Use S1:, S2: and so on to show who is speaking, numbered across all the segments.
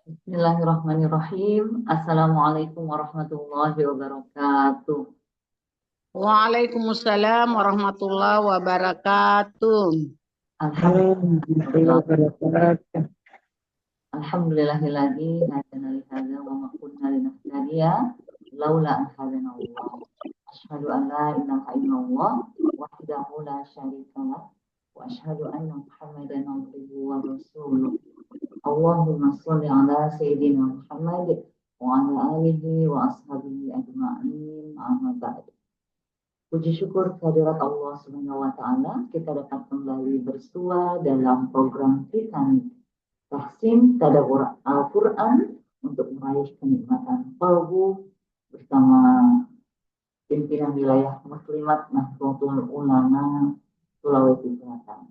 S1: Bismillahirrahmanirrahim. Assalamualaikum warahmatullahi wabarakatuh.
S2: Waalaikumsalam warahmatullahi wabarakatuh.
S1: Alhamdulillah. Alhamdulillahilladzi hadana li hadza wa ma kunna linahtadiya laula an hadana Allah. Asyhadu an la ilaha illallah wahdahu la syarika lah wa asyhadu anna Muhammadan abduhu wa rasuluh. Allahumma shalli ala sayyidina Muhammad wa ala alihi wa ashabihi ajma'in. Amma ba'd. Puji syukur kehadirat Allah Subhanahu wa taala, kita dapat kembali bersua dalam program kita Tahsin Tadabbur Al-Qur'an untuk meraih kenikmatan qalbu bersama pimpinan wilayah Muslimat Nahdlatul Ulama Sulawesi Selatan.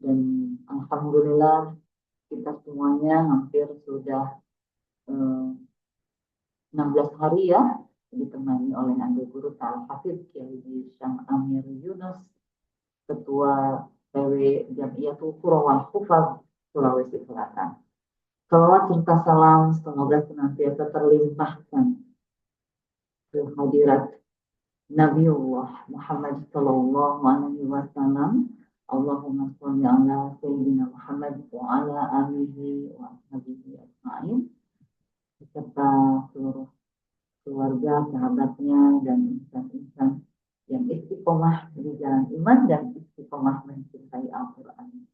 S1: Dan alhamdulillah kita semuanya hampir sudah 16 hari ya ditemani oleh Anda Guru Al-Hafidz Kiai Syam Amir Yunus, Ketua PW Jamiyatul Qura wal Hufaz Sulawesi Selatan. Salawat serta salam semoga senantiasa terlimpahkan ke hadirat Nabiullah Muhammad Sallallahu Alaihi Wasallam. Allahumma sholli ala Sayyidina Muhammad wa ala alihi wa ashabihi ajma'in beserta seluruh keluarga, sahabatnya, dan insan-insan yang istiqomah di jalan iman dan istiqomah mencintai Al-Quran.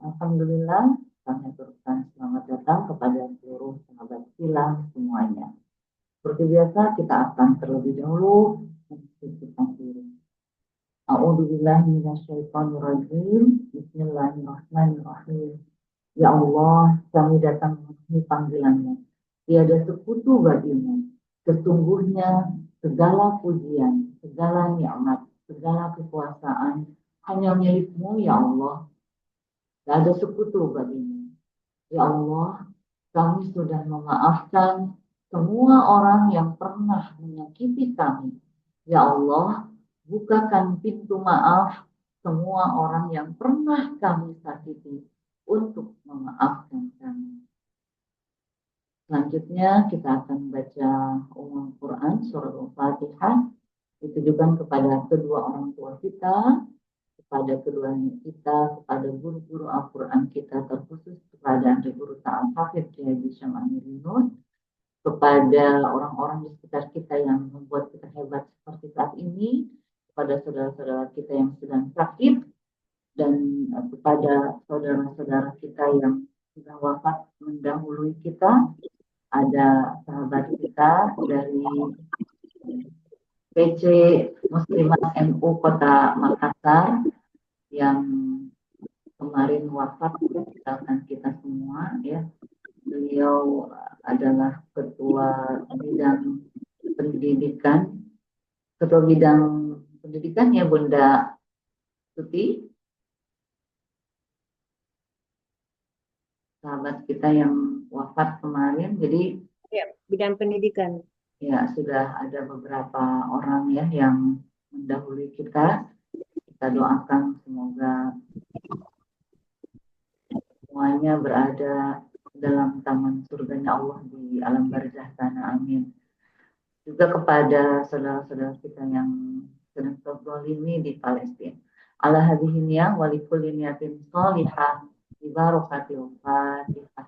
S1: Alhamdulillah, kami aturkan selamat datang kepada seluruh sahabat silah semuanya. Seperti biasa, kita akan terlebih dahulu mensucikan diri. A'udzubillahi minasyaitonirrajim. Bismillahirrahmanirrahim. Ya Allah, kami datang memenuhi panggilan-Mu. Tiada sekutu bagimu. Sesungguhnya segala pujian, segala nikmat, segala kekuasaan hanya milik-Mu ya Allah. Tidak ada sekutu bagimu. Ya Allah, kami sudah memaafkan semua orang yang pernah menyakiti kami. Ya Allah, bukakan pintu maaf semua orang yang pernah kami sakiti untuk memaafkan kami. Selanjutnya kita akan baca umum Quran surah Al-Fatihah, ditujukan kepada kedua orang tua kita, kepada keduanya kita, kepada guru-guru Al-Quran kita, terkhusus kepada Guru Al-Hafidz Kiai Syam Amir Yunus, kepada orang-orang di sekitar kita yang membuat kita hebat seperti saat ini, kepada saudara-saudara kita yang sedang sakit, dan kepada saudara-saudara kita yang sudah wafat mendahului kita. Ada sahabat kita dari PC Muslimat NU Kota Makassar yang kemarin wafat meninggalkan kita semua ya. Beliau adalah ketua bidang pendidikan, ya Bunda Tuti, sahabat kita yang wafat kemarin. Jadi
S3: ya, bidang pendidikan.
S1: Ya, sudah ada beberapa orang ya yang mendahului kita. Kita doakan semoga semuanya berada dalam taman surganya Allah di alam barzah sana. Amin. Juga kepada saudara-saudara kita yang sedang terzalimi di Palestina. Ala hadhihi niyah wa likulli niyatin shalihah bi barakatil Fatihah.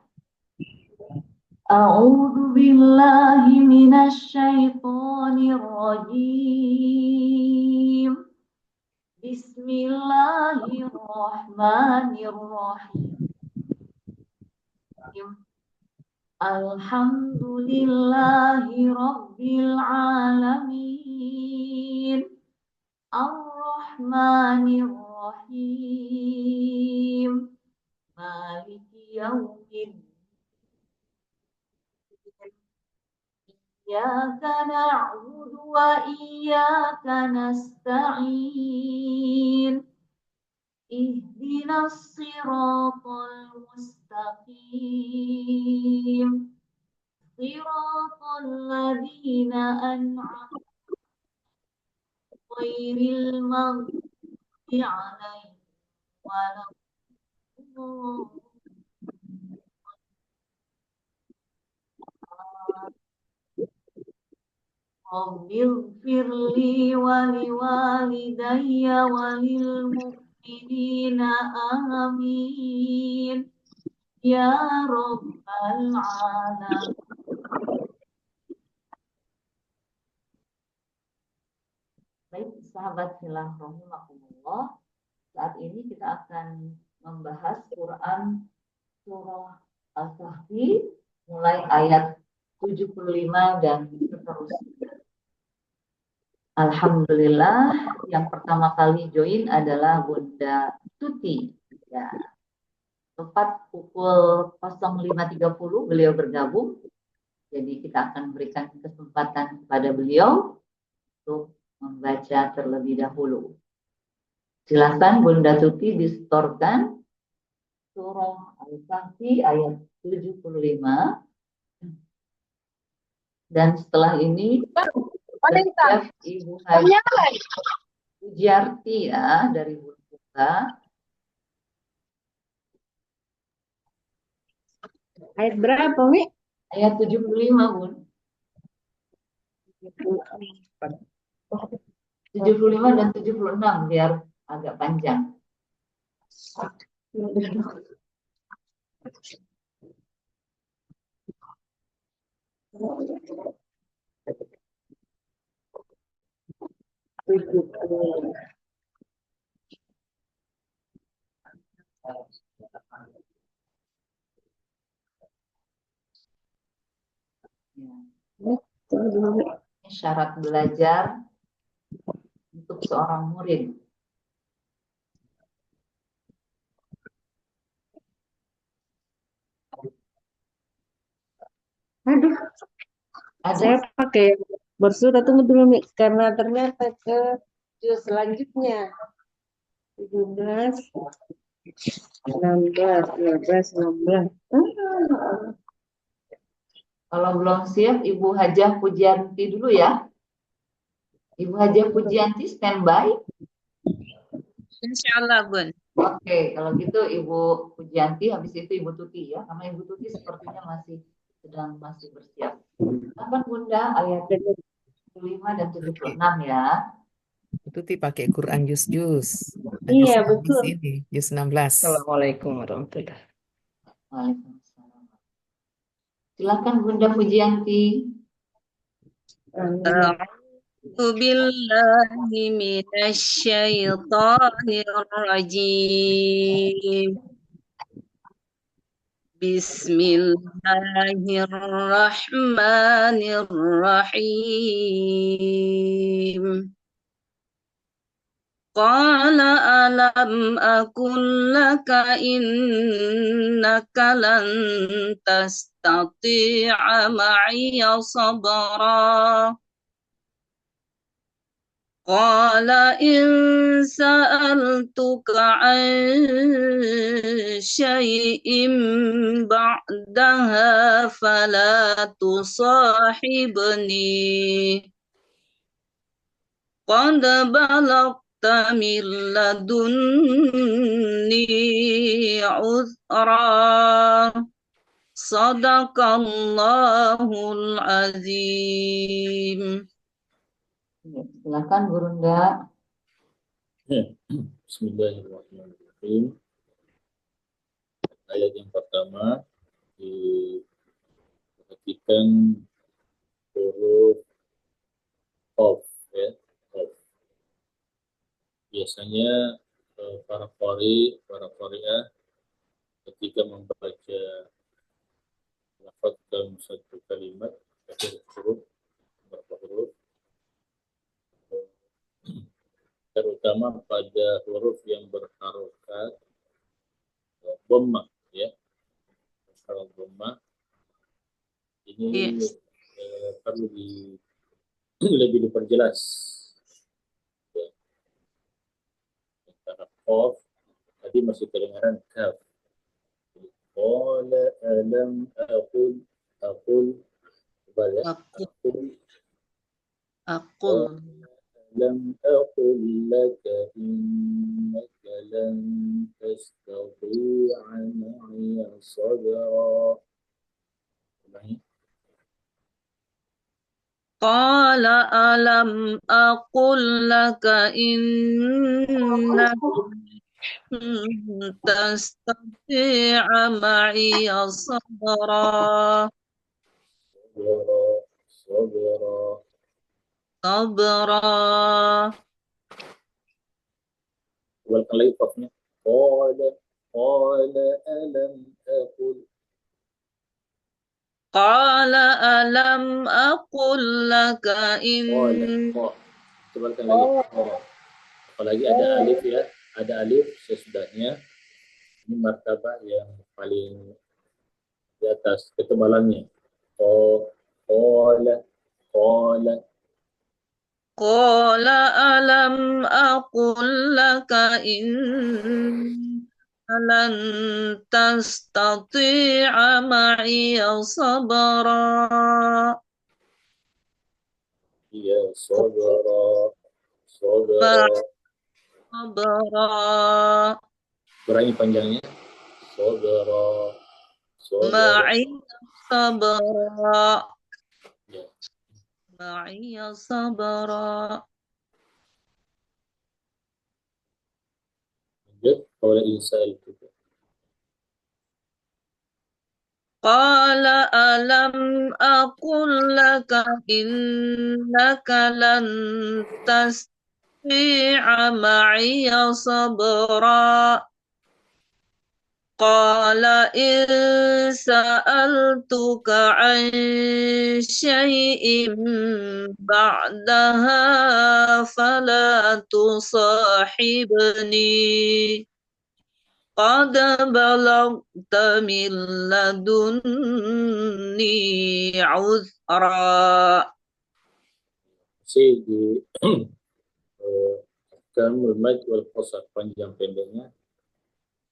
S1: A'udzu billahi minasyaitonir rajim. Bismillahirrahmanirrahim. Alhamdulillahi rabbil alamin. Ar-Rahmanir Rahim. Maliki yaumiddin. Iyyaka na'budu wa iyyaka nasta'in. Ihdinas siratal mustaqim. Siratal ladzina an'amta 'alaihim ghairil maghdubi 'alaihim waladdallin. Rabbil firli wali walidayya walil mu'minina amin ya rabbal alamin. Baik sahabat Hilah rahimakumullah, saat ini kita akan membahas Quran surah Al-Kahfi mulai ayat 75 dan seterusnya. Alhamdulillah, yang pertama kali join adalah Bunda Tuti. Ya, tepat pukul 05.30 beliau bergabung. Jadi kita akan berikan kesempatan kepada beliau untuk membaca terlebih dahulu. Silakan Bunda Tuti distorkan surah Al-Kahfi ayat 75. Dan setelah ini bersiap Ibu Haji Pujiarti ya dari Buka.
S3: Ayat berapa, Mi?
S1: Ayat 75, Bun. 75 dan 76 biar agak panjang. Ini syarat belajar untuk seorang murid.
S3: Aduh, saya pakai bersurat, tunggu dulu, Mi, karena ternyata ke juz selanjutnya 17, 16, 15, 16.
S1: Kalau belum siap, Ibu Hajah Pujianti dulu ya. Ibu Hajah Pujianti standby.
S2: Insyaallah, Bun.
S1: Oke, kalau gitu Ibu Pujianti, habis itu Ibu Tuti ya. Karena Ibu Tuti sepertinya masih bersiap. Kapan Bunda ayat 75 dan 76 ya.
S4: Tuti pakai Quran juz-juz.
S3: Iya, betul.
S4: Ini juz 16.
S2: Assalamualaikum warahmatullahi wabarakatuh.
S1: Waalaikumsalam. Silakan Bunda Pujianti.
S2: A'udzu billahi minasyaitonir rajim. Bismillahirrahmanirrahim. Qala alam akun laka innaka lan tastati'a ma'iya sabra. Qala in sa'altuka an syai'in ba'daha fala tusahibni. Qad balagta min ladunni uzra. Sadaqallahul azim.
S1: Silakan Bunda.
S5: Bismillahirrahmanirrahim. Ayat yang pertama diperhatikan huruf Qaf ya, Qaf. Biasanya para qari'ah ketika membaca lafaz dalam satu kalimat ada huruf, beberapa huruf, terutama pada huruf yang berharokat dhammah ya, harokat dhammah ini perlu lebih diperjelas ya. Antara qaf tadi masih kedengaran kaf. Qala alam aqul ya,
S2: Aqul
S5: لم أقل لك إنك لن تستطيع معي صبرا.
S2: قال ألم أقل لك إنك لن تستطيع معي صبرا
S5: صبرا
S2: صبرا
S5: Ulang lagi qafnya. Qala alam aqul.
S2: قال ألم أقل لك إن
S5: Qala. Cobakan lagi. Apalagi ada alif ya. Ada alif sesudahnya. Ini martabah yang paling di atas ketebalannya. Qala. Qala.
S2: قال ألم أقل لك إنك لن تستطيع معي صبرا
S5: Ya, sabara. Sabara.
S2: صبرا
S5: Kurangi panjangnya. Sabara. Sabara.
S2: معي صبرا
S5: Ya.
S2: معي صبرا
S5: Lanjut. Qala insa'il itu.
S2: قال ألم أقل لك إنك لن تستطيع معي صبرا قال إن سألتك عن شيء بعدها فلا تصاحبني قد بلغت من لدني عذرا
S5: Masih di Ahkamul Mad wal Qasar, panjang pendeknya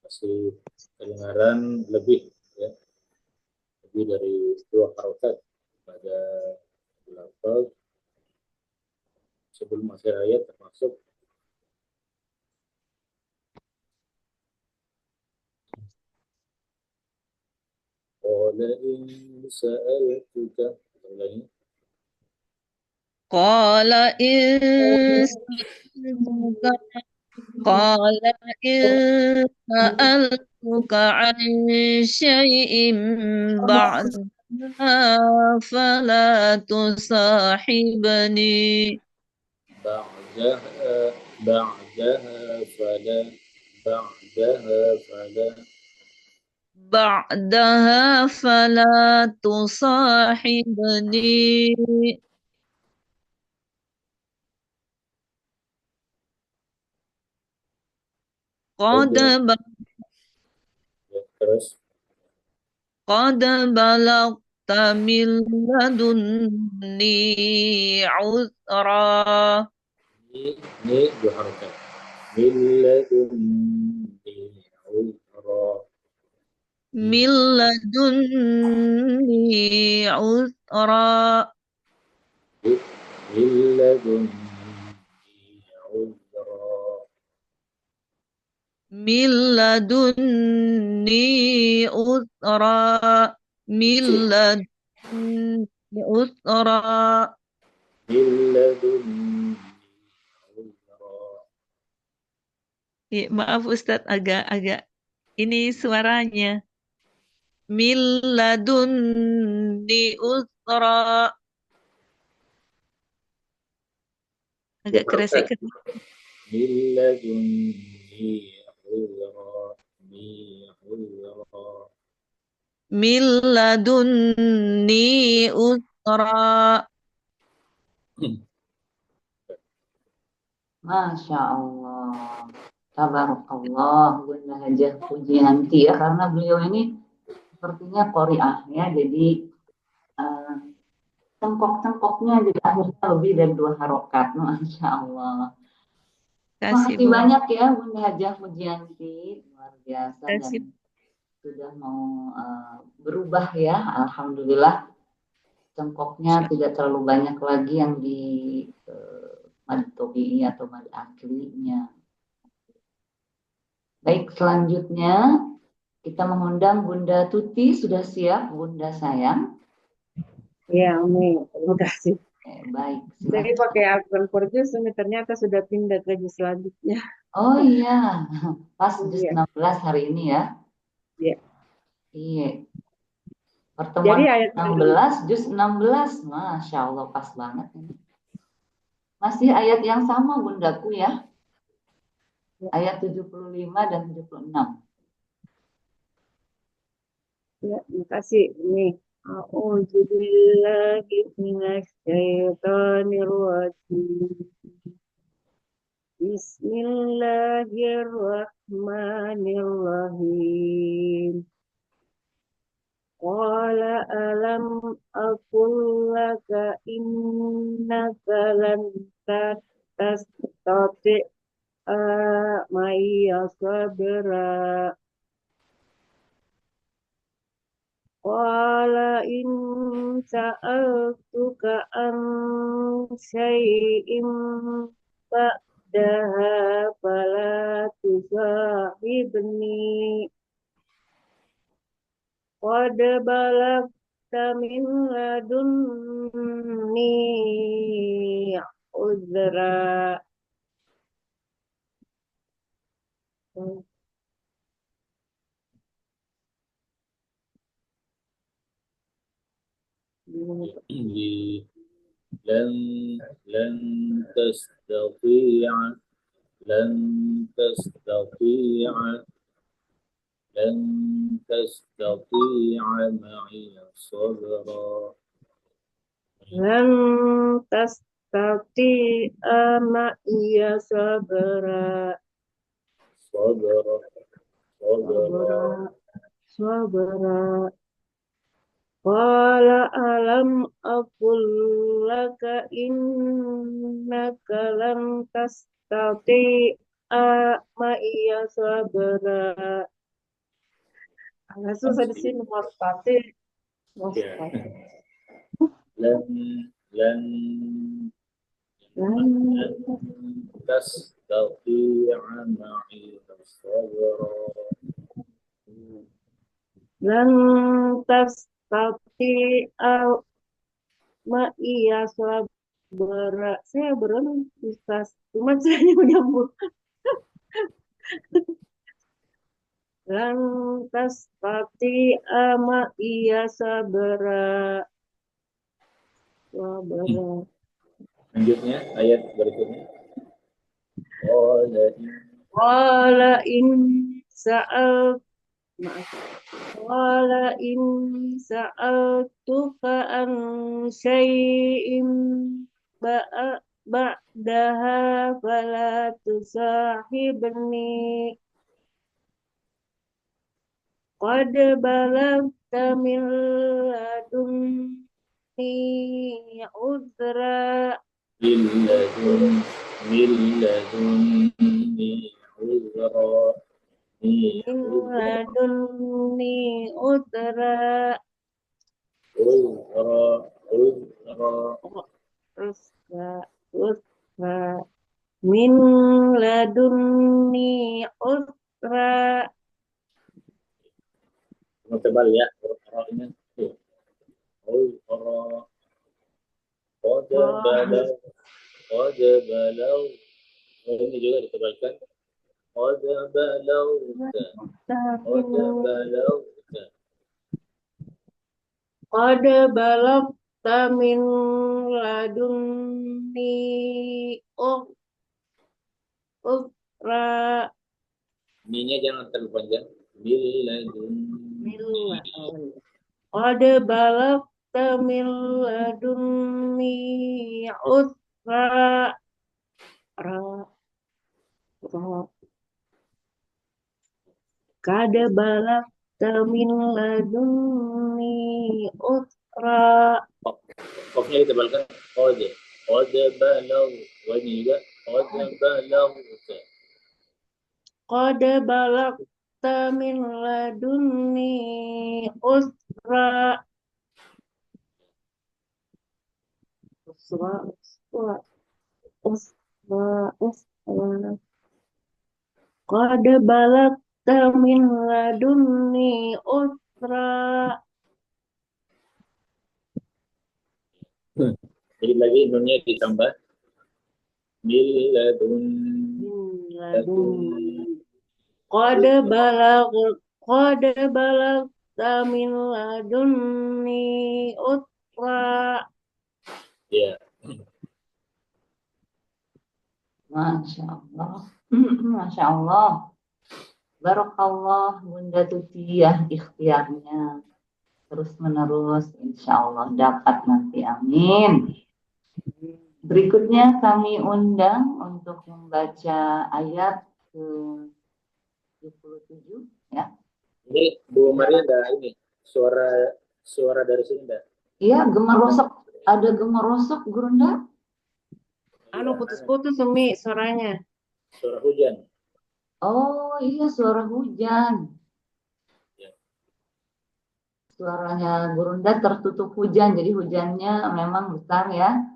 S5: masih kedengaran lebih ya, lebih dari 2 harokat pada lafaz sebelum akhir ayat, termasuk qala in sa'altuka. Ulangi.
S2: قال إن سألتك قال إن سألتك عن شيء بعدها فلا تصاحبني
S5: بعدها بعدها فلا بعدها فلا
S2: بعدها فلا تصاحبني قد
S5: Qad. Ya, terus
S2: قد بلغت من لدني عذرا
S5: ini 2 harokat. Min ladunni uzra.
S2: من لدني عذرا
S5: من لدني عذرا.
S2: من لدني عذرا من لدني عذرا
S5: من لدني عذرا.
S2: Maaf Ustadz, agak-agak ini suaranya. Min ladunni uzra. Agak kresek.
S5: من لدني عذرا. عذرا.
S2: Min ladunni uzra.
S1: Masya Allah. Tabarakallah, Bunda Hajah Pujianti ya, karena beliau ini sepertinya qori'ah ya, jadi cengkok-cengkoknya jadi akhirnya lebih dari 2 harokat. Masya Allah. Makasih banyak ya Bunda Hajah Pujianti, luar biasa dan sudah mau berubah ya, alhamdulillah cengkoknya tidak terlalu banyak lagi yang di mad tobi'i atau mad aslinya. Baik, selanjutnya kita mengundang Bunda Tuti. Sudah siap Bunda sayang?
S3: Ya, Umi, terima kasih.
S1: Baik,
S3: Jadi
S1: silahkan.
S3: pakai Al-Quran for Juz, ini ternyata sudah pindah ke juz selanjutnya.
S1: Oh iya, pas juz
S3: Iya,
S1: 16 hari ini ya.
S3: iya.
S1: Iya,
S3: Jadi
S1: pertemuan
S3: ayat
S1: 16, juz 16. Masya Allah, pas banget ini. Masih ayat yang sama bundaku ya, ayat 75 dan 76.
S3: ya, makasih. Ini. A'udzubillahi minasyaitonirrajim. Bismillahirrahmanirrahim. Qala alam aqul laka innaka lan tastati'a ma'iya sabra. Qala in sa'altuka an syai'in ba'daha fala tusahibni. Qad balagta min ladunni uzra.
S5: لن لن تستطيع لن تستطيع لن تستطيع معي صبرا
S3: Lan tastati'a ma'iya sabra.
S5: صبرا
S3: Sabra. Sabra. Qala alam aqul laka innaka lam tastati'a ma'iya sabra. Agak susah di sini mustati.
S5: Ya.
S3: Mustati.
S5: لن لن
S3: Lan
S5: لن تستطيع معي صبرا
S3: lan tastati'a ma'iya sabra. Saya belum bisa, cuma saya menyambut. Lan tastati'a ma'iya sabra. Sabra.
S5: Lanjutnya ayat berikutnya. Qala
S3: Qala in sa'al maaf. Qala in sa'altuka an syai'in ba'daha fala tusahibni. Qad balagta min ladunni uzra.
S5: من لدني عذرا
S3: Min ladunni uzra.
S5: عذرا
S3: Usra. Usra. Min ladunni usra.
S5: tebal ya ini عذرا قد بلغ قد بلغ ini juga ditebalkan قد بلغت قد بلغت
S3: Qad balagta min ladunni usra.
S5: ininya jangan terlalu panjang ladunni
S3: Qad balagta min ladunni usra. Ra. Ra. Qad balagta min ladunni usra.
S5: Qafnya ditebalkan qad balag ini juga qad balagta
S3: Qad balagta min ladunni usra. Usra. Usra. Usra. Usra. Qad balagta min ladunni usra.
S5: Jadi lagi nunnya ditambah min ladun
S3: ladun. Qad balagta min ladunni utra.
S5: ya.
S1: Masya Allah. Masya Allah. Barakallah Bunda Tutiyah ikhtiarnya. Terus menerus insya Allah dapat nanti. Amin. Berikutnya kami undang untuk membaca ayat ke-77 ya.
S5: Ini Bu Maria ada ini suara dari sini enggak?
S1: Iya, gemerosok. Ada gemerosok, Gurunda?
S3: Anu putus-putus Umi suaranya.
S5: Suara hujan.
S1: Oh iya, suara hujan.
S5: Ya.
S1: Suaranya Gurunda tertutup hujan, jadi hujannya memang besar ya.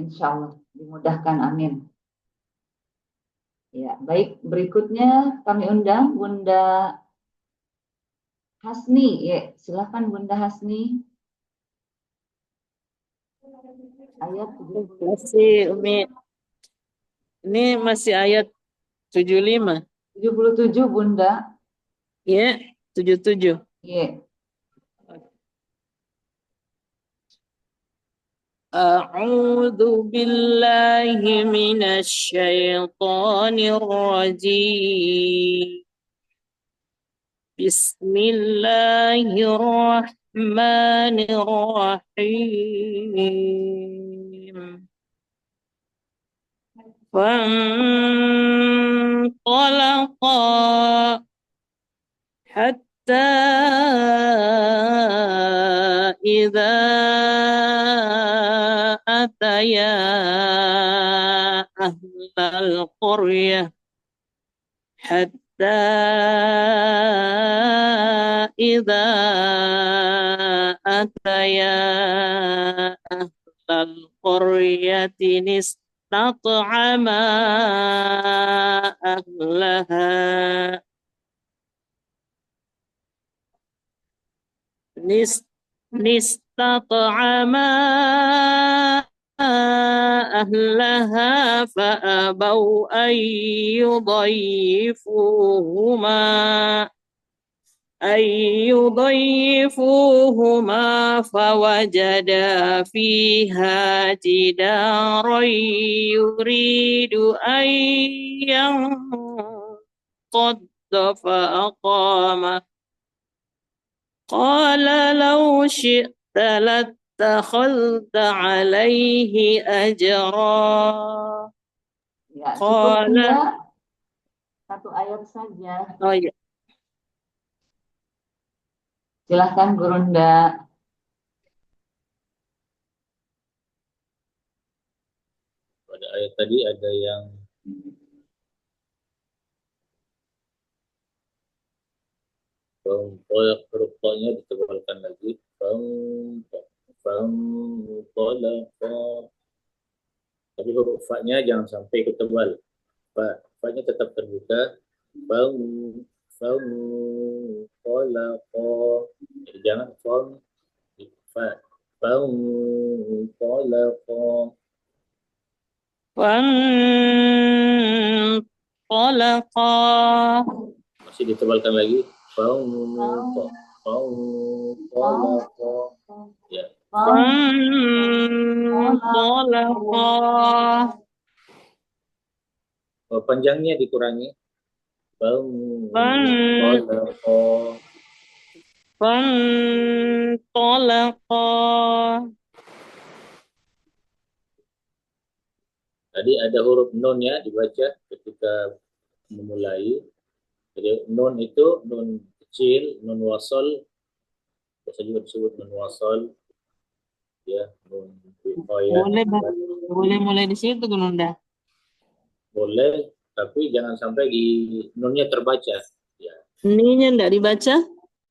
S1: Insya Allah dimudahkan, amin. Ya, baik. Berikutnya kami undang Bunda Hasni. Ya, silakan Bunda Hasni. Ayat
S2: Masih Umi. Ini masih ayat 75.
S1: 77 Bunda.
S2: Ya, 77.
S1: Ya.
S2: أعوذ بالله من الشيطان الرجيم بسم الله الرحمن الرحيم فانطلقا حتى إذا أتيا أهل القرية حتى إذا أتيا أهل القرية استطعما أهلها استطعما أهلها فأبوا أن يضيفوهما فوجدا فيها جدارا يريد أن ينقض فأقامه قال لو شئت لاتخذت عليه أجرا
S1: Ya, cukup
S2: قال
S1: ya. Satu ayat saja.
S2: oh ya.
S1: Silahkan Gurunda.
S5: Pada ayat tadi ada yang hurufnya ditebalkan lagi. Tapi huruf fa-nya jangan sampai ketebal. Fa-nya tetap terbuka. Jadi jangan fa.
S2: فانطلقا
S5: Masih ditebalkan lagi. Ya.
S2: فانطلقا
S5: Panjangnya dikurangi.
S2: فانطلقا
S5: Tadi ada huruf nunnya dibaca ketika memulai. Jadi nun itu nun kecil, nun wasal, biasa juga disebut nun wasal, ya, nun wiqayah.
S2: boleh mulai di situ Gununda.
S5: Boleh, tapi jangan sampai di nunnya terbaca. Ya,
S2: Ininya enggak dibaca?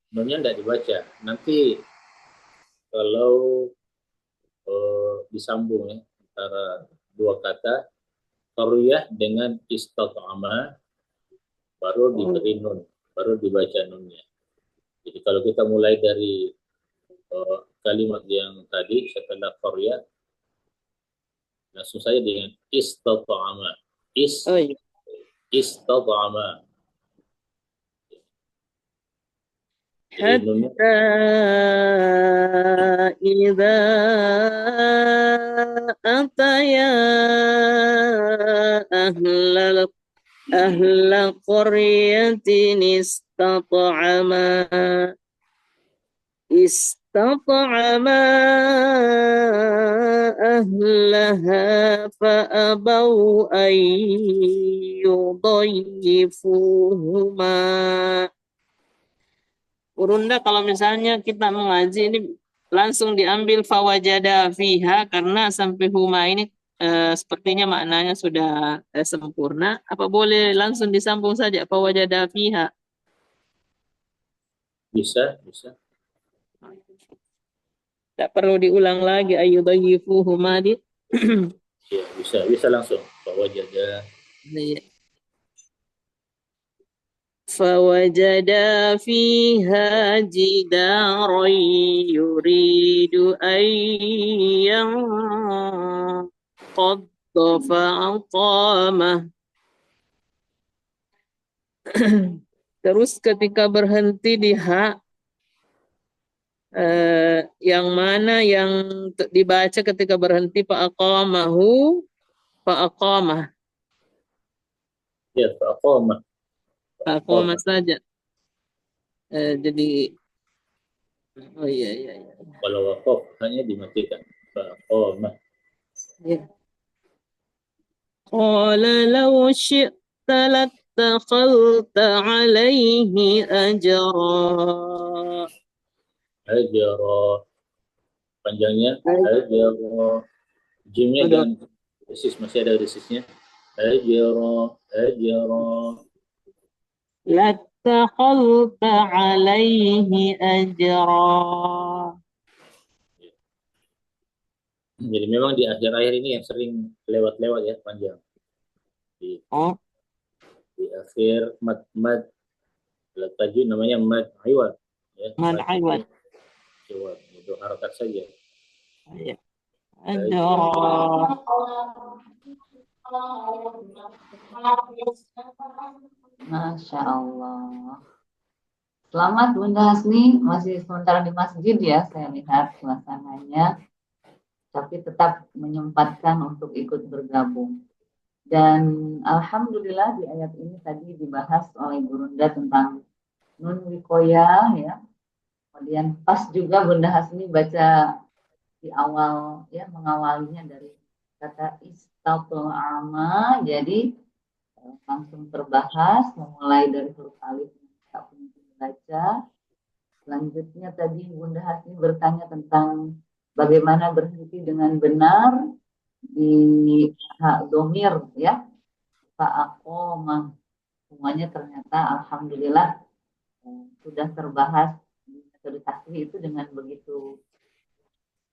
S5: nunnya tidak dibaca. Nanti kalau disambung ya antara dua kata qariyah dengan istat'ama baru diberi nun, baru dibaca nunnya. Jadi kalau kita mulai dari kalimat yang tadi setelah qarya, langsung saja dengan istata'ama.
S2: Oh iya.
S5: Istata'ama. Jadi nunnya
S2: حتى إذا أتيا أهل قرية استطعما أهلها فأبوا أن يضيفوهما. Urunda kalau misalnya kita mengaji ini langsung diambil fawajada fiha karena sampai huma ini sepertinya maknanya sudah sempurna. Apa boleh langsung disambung saja fawajada fiha?
S5: bisa.
S2: Tidak perlu diulang lagi ayyudayyifuhuma di.
S5: Ya, bisa langsung. Fawajada.
S2: فوجدا فيها جدارا يريد أن ينقض فأقامه. Terus ketika berhenti di ha, yang mana yang dibaca ketika berhenti fa'aqamahu, fa'aqamah.
S5: Ya, fa'aqamah.
S2: Fa'aqamah saja. Jadi oh iya.
S5: Kalau waqaf hanya dimatikan. Fa'aqamah.
S2: Ya. Qala law syi'ta lattakhadhta 'alaihi ajra.
S5: Ajara. Panjangnya ajara. Jimnya dan desis masih ada desisnya. Ajara.
S2: Lattakhadhta 'alaihi ajra.
S5: Jadi memang di akhir-akhir ini yang sering lewat-lewat ya, panjang. Di akhir mad tajuk namanya mad iwad ya.
S2: Mad iwad.
S5: Itu harakat saja.
S2: Ya. Ajra.
S1: Masya Allah. Selamat Bunda Hasni, masih sementara di masjid ya, saya lihat suasananya. Tapi tetap menyempatkan untuk ikut bergabung. Dan alhamdulillah di ayat ini tadi dibahas oleh Bunda tentang nun wikoya ya. Kemudian pas juga Bunda Hasni baca di awal ya, mengawalinya dari kata istata'ama, jadi langsung terbahas memulai dari huruf alif yang kita punya baca. Selanjutnya tadi Bunda Hasni bertanya tentang bagaimana berhenti dengan benar di hak domir ya, fa'aqomah. Semuanya ternyata alhamdulillah sudah terbahas di metode tasbih itu dengan begitu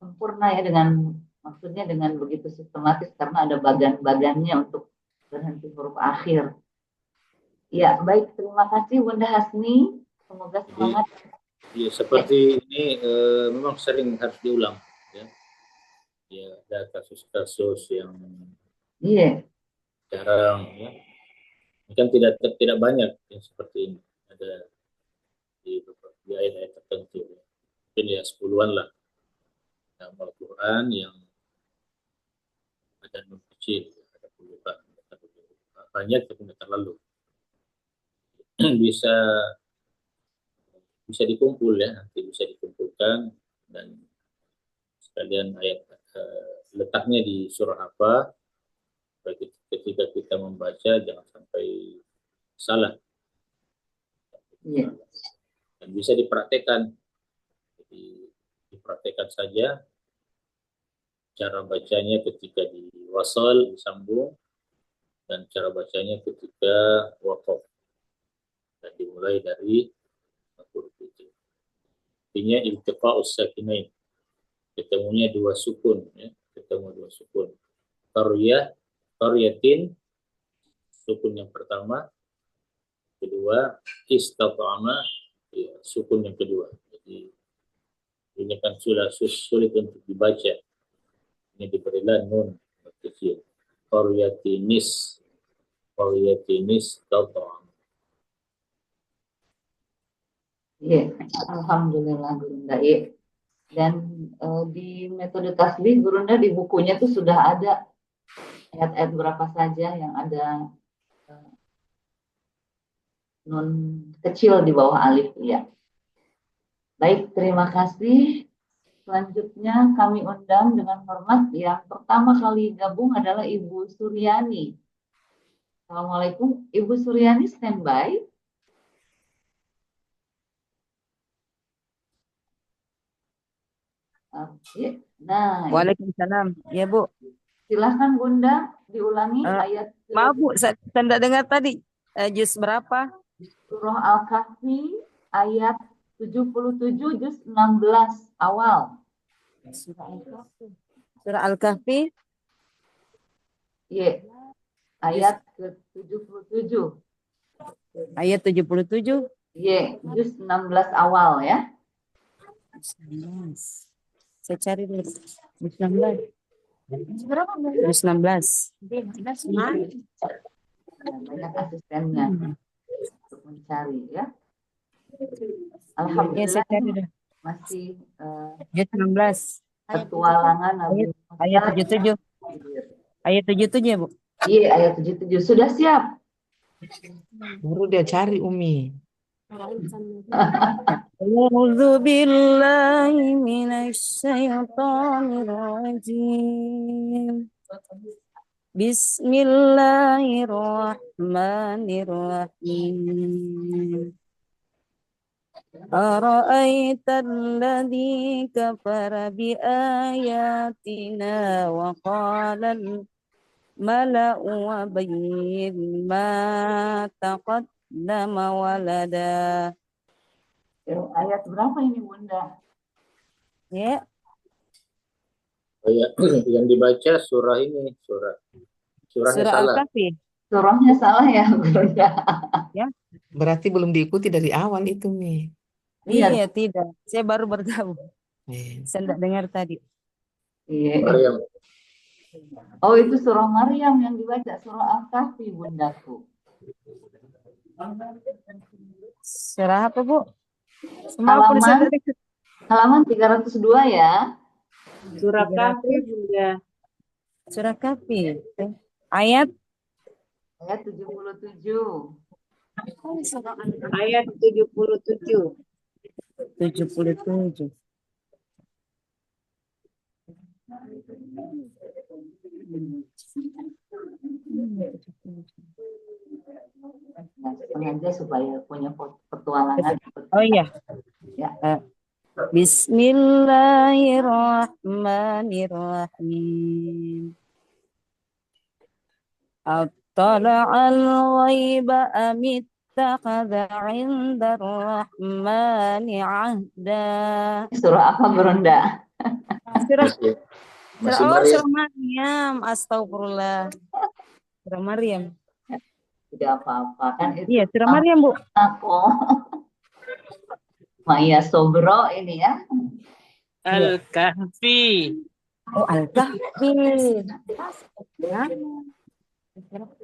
S1: sempurna ya, dengan maksudnya dengan begitu sistematis karena ada bagan-bagannya untuk berhenti huruf akhir. Ya, baik, terima kasih Bunda Hasni. Semoga semangat.
S5: Ya, seperti ini memang sering harus diulang ya. Ya, ada kasus-kasus yang jarang ya. Kan tidak banyak yang seperti ini. Ada di ayat-ayat tertentu. Ya. Mungkin ya 10-an lah. Dalam Al-Quran yang ada nun kecil, ada puluhan, banyak tapi tidak terlalu. bisa dikumpul ya, nanti bisa dikumpulkan dan sekalian ayat letaknya di surah apa, ketika kita membaca jangan sampai salah. Dan bisa dipraktekkan. Jadi dipraktekkan saja cara bacanya ketika di wasal disambung dan cara bacanya ketika waqaf. Dan dimulai dari huruf itu. Artinya iltiqa'us sakinain. Ketemunya dua sukun ya, ketemu dua sukun. Qaryatin sukun yang pertama, kedua istata'ama ya, sukun yang kedua. Jadi ini kan sudah sulit untuk dibaca. Ini diberilah nun kecil. Qaryatinis, qaryatinis qata'an.
S1: Iya, alhamdulillah Gurunda. Iya. Dan di metode tasbih Gurunda di bukunya tuh sudah ada ayat-ayat berapa saja yang ada nun kecil di bawah alif ya. Baik, terima kasih. Selanjutnya kami undang dengan hormat yang pertama kali gabung adalah Ibu Suryani. Assalamualaikum, Ibu Suryani standby. Oke. Nah,
S6: Waalaikumsalam. Ya, Bu.
S1: silahkan Bunda diulangi ayat
S6: Maaf, Bu, saya tidak dengar tadi. Juz berapa?
S1: Surah Al-Kahfi ayat 77 juz 16 awal.
S6: Surah Al-Kahfi.
S1: Iya. Ayat ke-77.
S6: Ayat 77.
S1: Iya, juz 16 awal ya.
S6: 16. Saya cari dulu. Juz 16. Juz 16.
S1: Banyak asistennya untuk mencari ya.
S6: Ya,
S1: Alhamdulillah
S6: saya cari dulu.
S1: masih
S6: Juz 16.
S1: petualangan Nabi Musa.
S6: Ayat 77. Ayat 77 ya, Bu.
S1: Iya, ayat 77. Sudah siap?
S4: Baru dia cari Umi.
S6: A'udzu billahi minasy syaithanir rajim. Bismillahirrahmanirrahim. Ara'aita alladzi kafara bi ayatina wa qala al-mala'u wa bayyin ma taqaddama walada.
S1: Ayat berapa ini Bunda?
S6: Ya,
S5: Yang dibaca surah ini, surahnya
S6: surah
S5: salah.
S6: Al-Kahfi.
S1: Surahnya salah ya Bunda.
S6: Ya,
S4: Berarti belum diikuti dari awal itu, Mi.
S1: Iya.
S6: iya tidak. Saya baru bergabung.
S4: Eh,
S6: Saya tidak dengar tadi.
S1: Iya.
S5: Maryam.
S1: Oh, itu surah Maryam yang dibaca, surah Al-Kahfi Bundaku.
S6: Surah apa, Bu? Maaf, saya tidak dengar.
S1: Halaman 302 ya.
S3: Surah Kahfi, Bunda.
S6: Surah Kahfi. Ayat
S1: Ayat 77.
S3: Ayat 77.
S6: 77.
S1: Nah, sengaja supaya punya petualangan.
S6: Oh iya.
S1: Ya.
S6: Bismillahirrahmanirrahim. Attala'al ghaiba amittakhadha 'inda ar-rahmani 'ahda.
S1: Surah apa Bunda?
S6: Surah
S5: Masih Maryam.
S6: Surah Maryam. Astagfirullah. Surah Maryam.
S1: Tidak apa-apa kan itu.
S6: Iya, surah Maryam, Bu.
S1: Aku. Maya Sobro ini ya.
S2: Al-Kahfi.
S6: Oh, Al-Kahfi. Ya.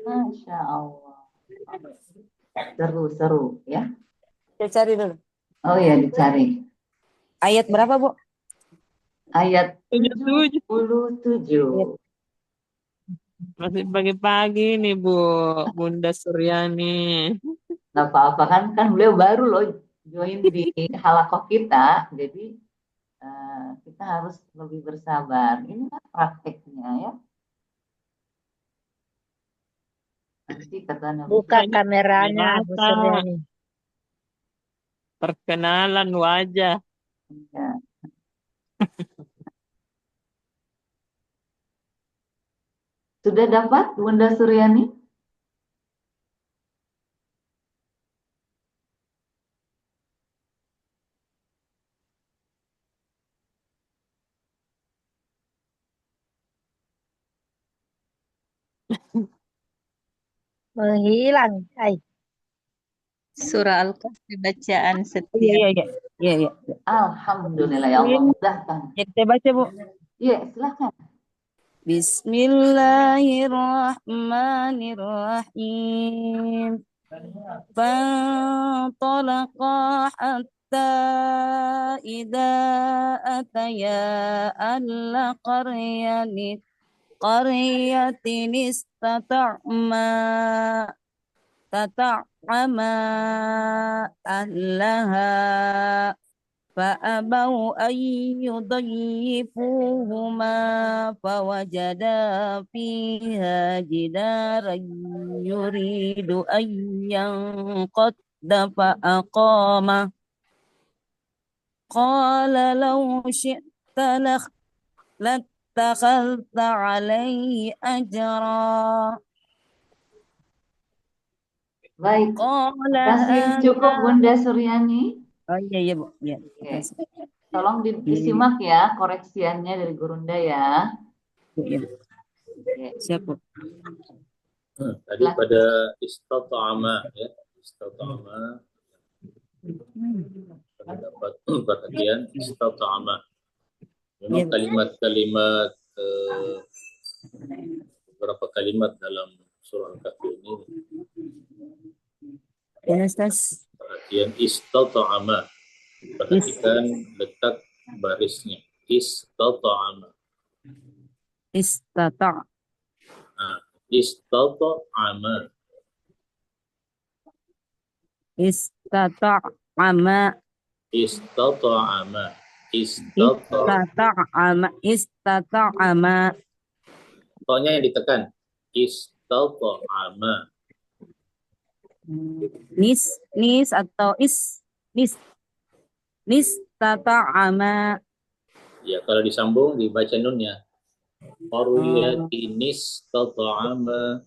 S1: Masya Allah. Seru-seru ya.
S6: Saya cari dulu.
S1: Oh ya, dicari.
S6: Ayat berapa, Bu?
S1: Ayat
S2: 77.
S1: 77.
S2: Masih pagi-pagi nih, Bu. Bunda Suryani.
S1: Nggak apa-apa kan beliau baru loh join di halakoh kita. Jadi kita harus lebih bersabar. Ini kan prakteknya ya. Nanti kata Nabi.
S7: Buka kameranya, Bu
S2: Biasa.
S7: Suryani.
S2: Perkenalan wajah.
S1: Ya. Sudah dapat Bunda Suryani?
S7: Menghilang. Hai. Surah Al-Kahfi bacaan
S6: Iya,
S7: setiap.
S6: iya, iya. Iya, iya.
S1: Alhamdulillah ya Allah, mudahkan.
S6: Ya, kita baca, Bu.
S1: Iya, silakan.
S6: Bismillahirrahmanirrahim. فانطلقا حتى إذا أتيا أهل قرية استطعما أهلها فأبوا أن يضيفوهما فوجدا فيها جدارا يريد أن ينقض فأقامه قال لو شئت لاتخذت عليه أجرا
S1: Baik,
S6: قال
S1: kasih cukup Bunda Suryani.
S6: Oh iya, iya, Bu. Iya,
S1: Oke.
S6: makasih.
S1: Tolong disimak ya koreksiannya dari Gurunda ya.
S6: Iya.
S1: Oke.
S6: Siap, Bu.
S5: Tadi pada istata'ama ya, istata'ama terdapat perhatian istata'ama. Memang kalimat-kalimat beberapa kalimat dalam surah Al-Kahfi ini
S6: Ya, Ustaz.
S5: perhatian istata'ama. Perhatikan letak barisnya. Istata'ama.
S6: Istata'
S5: Nah, istata'ama.
S6: istata'ama
S5: Istata'ama.
S6: istata'ama
S5: Tonya yang ditekan. Istata'ama.
S6: nis atau nis tata'ama.
S5: Ya, kalau disambung dibaca nunnya. Qaryatinis tata'ama.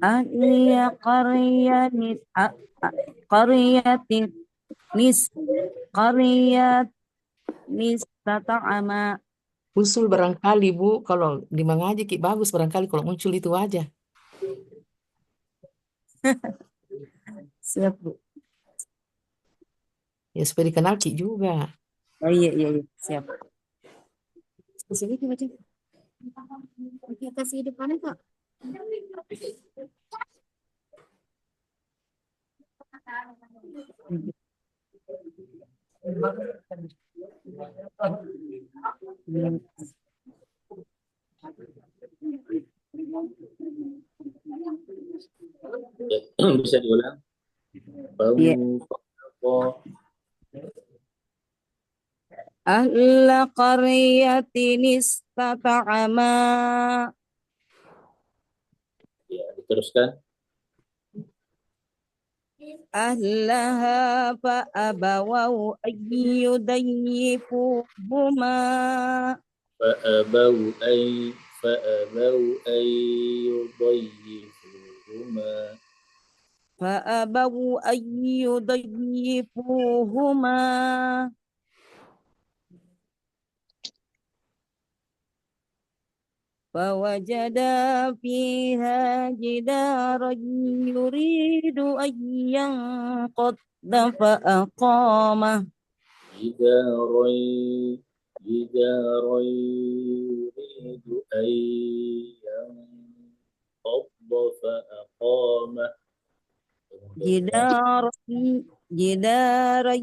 S6: Ahliya qaryatis tata'ama.
S4: Usul barangkali Bu, kalau di mengaji Ki bagus barangkali kalau muncul itu aja.
S6: Siap, Bu.
S4: Ya supaya dikenal Ki juga.
S6: Oh iya, iya, iya. Siap. Sini baca. Oke, kasih depannya, Kak.
S5: Ya, bisa diulang.
S6: Iya. Ahla qaryatin istata'ama.
S5: Ya, diteruskan.
S6: Ahlaha fa'abawau ayyudayyifuhuma.
S5: فأبوا أن يضيفوهما
S6: فأبوا أن يضيفوهما فوجدا فيها جدارا يريد أن ينقض فأقامه
S5: جدارا يريد أن ينقض فأقامه
S6: جدارا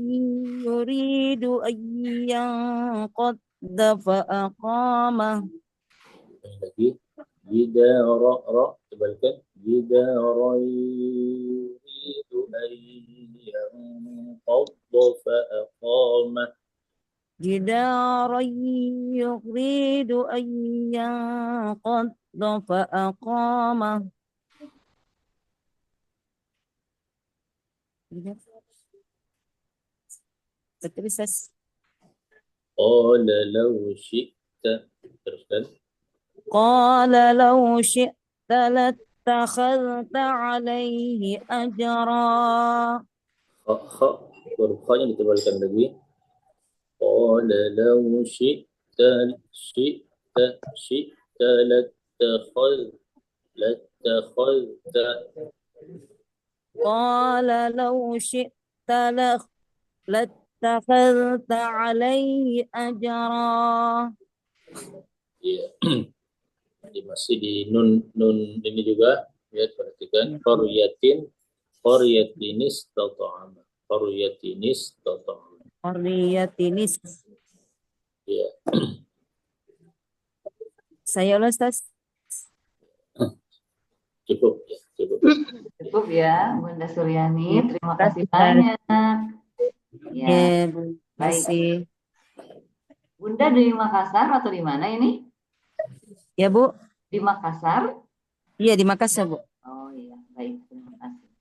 S6: يريد أن ينقض فأقامه.
S5: lagi jidara tebalkan jidara yuridu an yanqadda fa'aqamah
S6: جدارا يريد أن ينقض فأقامه. Terus
S5: qala law syi'ta teruskan
S6: قال لو شئت لاتخذت عليه أجرا.
S5: huruf kha-nya ditebalkan lagi qala law syi'ta latakhadta
S6: قال لو شئت لاتخذت عليه أجرا.
S5: Iya. Jadi masih di nun ini juga, ya perhatikan qaryatinis tata'ama. Qaryatinis tata'ama.
S6: Qariyatinis.
S5: Ya.
S6: Saya ulas, Ustaz.
S5: Cukup ya, cukup.
S1: Cukup ya, Bunda Suryani. Terima kasih
S6: Terima kasih,
S1: banyak. Ya,
S6: Ya, Bu.
S1: baik.
S6: Masih.
S1: Bunda di Makassar atau di mana ini?
S6: Ya, Bu.
S1: Di Makassar?
S6: Iya, di Makassar, Bu.
S1: Oh iya, baik. Terima kasih.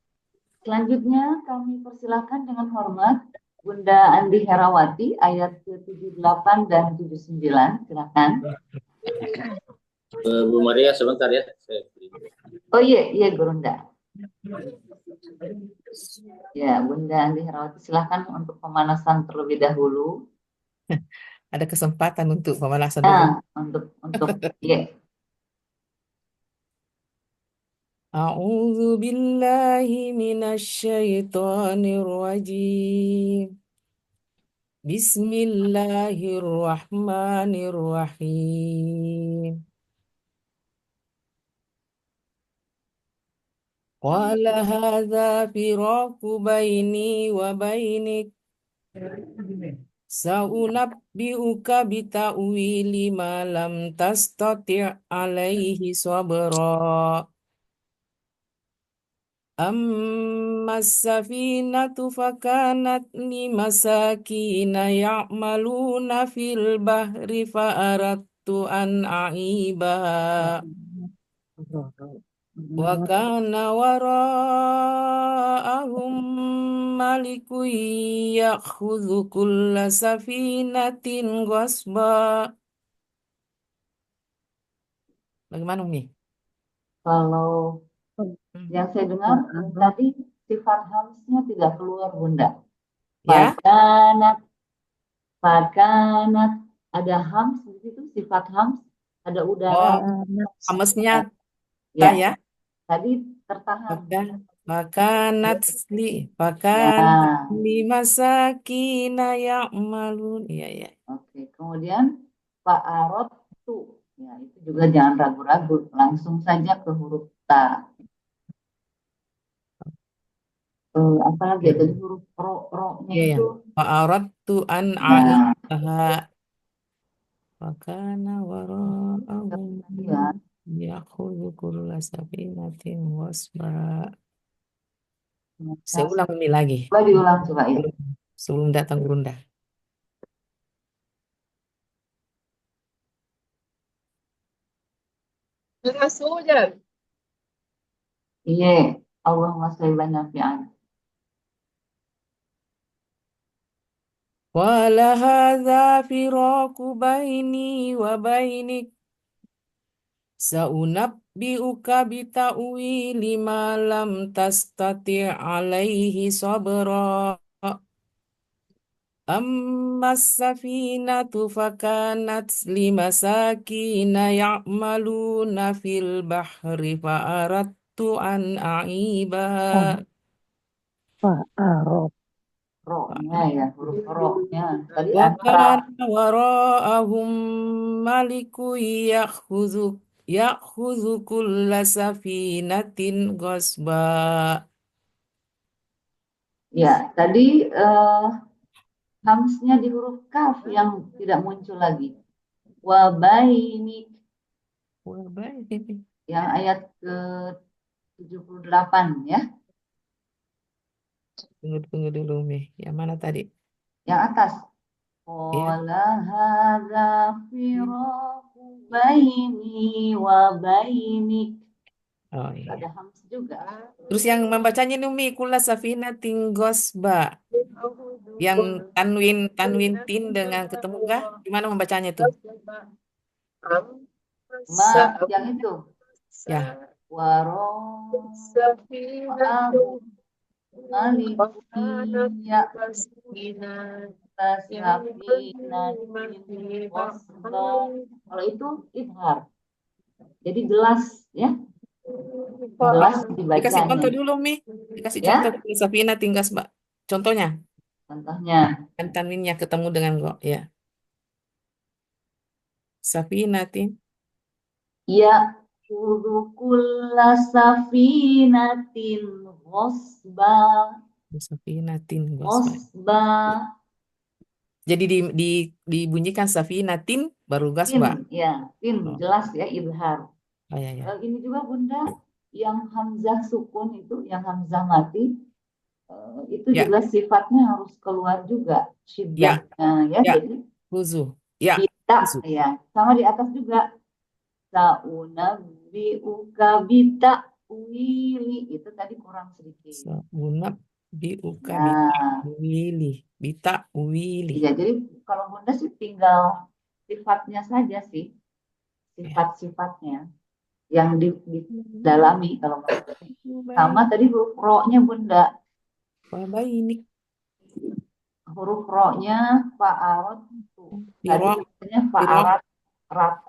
S1: Selanjutnya kami persilakan dengan hormat Bunda Andi Herawati ayat ke-78 dan 79. Silakan.
S5: Bu Maria sebentar ya. Saya beri.
S1: Oh iya, iya Gurunda. Ya, Bunda Andi Herawati silakan untuk pemanasan terlebih dahulu.
S4: Ada kesempatan untuk pemanasan dulu.
S1: Nah, untuk ya.
S4: A'udzu billahi minasyaitonir rajim. Bismillahirrahmanirrahim. Qala hadza firaqu baini wa bainik. Sa'unabbi'uka bita'wili ma lam tastati' alaihi sabra. Amma as-safinatu fakanat limasakina ya'maluna fil bahri fa'aradtu an a'ibaha. Wa kana wara'ahum malikun ya'khudhu kulla safinatin ghasba. Bagaimana Umi?
S1: Kalau yang saya dengar tadi sifat hamsnya tidak keluar Bunda.
S4: Ya?
S1: Fakanat ada hams di situ, sifat hams, ada udara.
S4: Hamesnya
S1: Ya,
S4: ya?
S1: tadi tertahan.
S4: Fakanat limasakina ya'malun. Iya, ya.
S1: Oke, kemudian fa'aradtu. Ya, itu juga jangan ragu-ragu, langsung saja ke huruf ta. Apalagi tadi huruf ro-nya
S4: Iya, ya.
S1: itu.
S4: Fa'aradtu an
S1: Ya,
S4: a'ibaha. Fakana wara'ahum
S1: ya.
S4: ya'khudhu kulla safinatin wasba.
S1: Nah,
S4: Saya ulang ini lagi.
S1: coba diulang coba ya.
S4: Sebelum datang Gurunda.
S1: Iya, Allahumma sholli wa nafi'an.
S4: Qala hadza firaqu baini wa bainik. Sa'unabbi'uka bita'wili ma lam tastati' alaihi sabra. Amma as-safinatu fakanat limasakina ya'maluna fil bahri fa'aradtu an a'ibaha.
S1: Ro-nya ya, huruf ro-nya. Tadi
S4: Wa
S1: antara
S4: kana wara'ahum maliku ya'khudhu kulla safinatin ghasba.
S1: ya, tadi hamsnya di huruf kaf yang tidak muncul lagi. Wabainik
S4: Wah, baik ini.
S1: yang ayat ke-78 ya.
S4: Tunggu dulu, Mi. Yang mana tadi?
S1: Yang atas.
S4: Ya.
S1: Qala hadza firaqu baini wa bainik.
S4: Oh iya.
S1: Ada hams juga.
S4: Terus yang membacanya ini Umi kulla safinatin ghasba. Yang tanwin tin dengan ketemu kah? Gimana membacanya tuh?
S1: Yang itu.
S4: Ya.
S1: Waro Malikiyya kalau itu izhar. Jadi jelas ya. Jelas
S4: Dikasih contoh
S1: dibacanya.
S4: dulu, Mi. Dikasih
S1: Ya,
S4: contoh Safina tinggal Mbak. Contohnya,
S1: contohnya.
S4: kan tanwinnya ketemu dengan go, ya. Safinatin,
S1: Ya, kulla safinatin ghosba.
S4: Safinatin gosba.
S1: Ghosba.
S4: Jadi dibunyikan Safinatin baru gasba.
S1: Ya,
S4: Oh,
S1: jelas ya, izhar.
S4: oh ya ya.
S1: Ini juga Bunda, yang hamzah sukun itu, yang hamzah mati, itu
S4: Ya,
S1: juga sifatnya harus keluar juga
S4: ya,
S1: syiddahnya ya.
S4: ya.
S1: Jadi
S4: Huzu. Ya,
S1: kita
S4: huzu.
S1: ya, sama di atas juga saunabbiuka bita'wili, itu tadi kurang sedikit.
S4: Saunab biuka
S1: Nah,
S4: bita wili.
S1: ya jadi kalau Bunda sih tinggal sifatnya saja sih,
S4: Ya.
S1: sifat-sifatnya yang didalami kalau menurut saya. Sama tadi huruf ro-nya Bunda,
S4: Ini
S1: huruf ro-nya fa'arot tuh. Tadi
S4: Piro,
S1: katanya
S4: Piro,
S1: fa'arat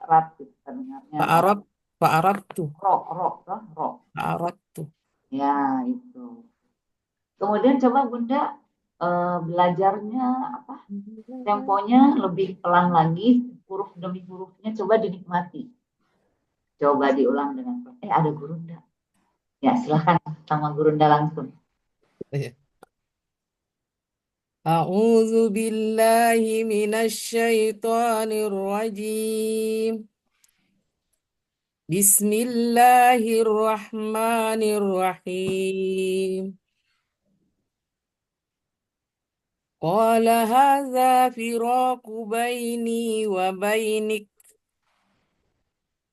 S1: rat gitu terdengarnya.
S4: Pak Arab tuh,
S1: Ro.
S4: Pak Arab tuh.
S1: Ya, itu. Kemudian coba Bunda belajarnya apa? Temponya lebih pelan lagi, huruf demi hurufnya coba dinikmati. Coba diulang dengan ada Gurunda. Ya, silahkan sama Gurunda langsung.
S4: A'udzu billahi minasyaitonir rajim. Bismillahirrahmanirrahim. Qala hadza firaqu baini wa bainik.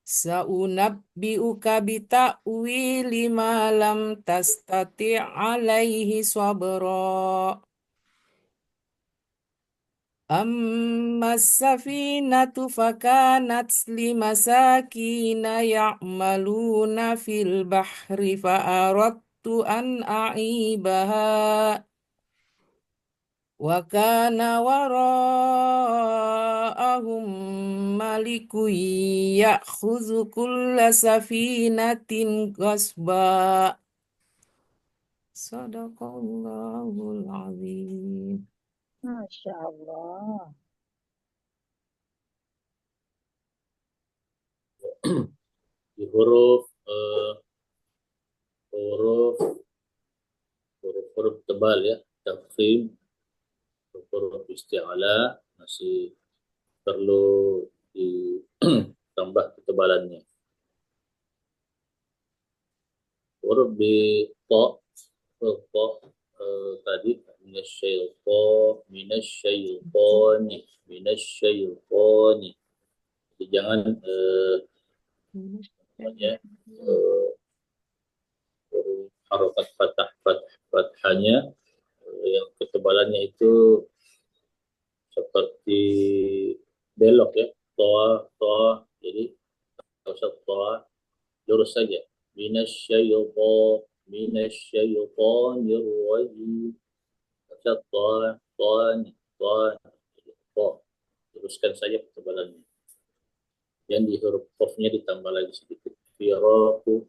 S4: Sa'unabbi'uka bita'wili ma lam tastati' alaihi sabra. Amma as-safinatu fakanat limasakina ya'maluna fil bahri fa'aradtu an a'ibaha. Wa kana wara'ahum malikun ya'khudhu kulla safinatin ghasba. Sadaqallahul azim.
S7: Masya Allah.
S5: Di huruf tebal ya, tafkhim, huruf isti'ala masih perlu ditambah ketebalannya. Huruf di to tadi minasyaitonir. Jadi jangan harokat fathahnya yang ketebalannya itu seperti belok ya, toa, jadi kalau toa lurus saja. Minasyaitonir rajim. Toa, luruskan saja ketebalannya. Yang di huruf qafnya ditambah lagi sedikit. Firaku.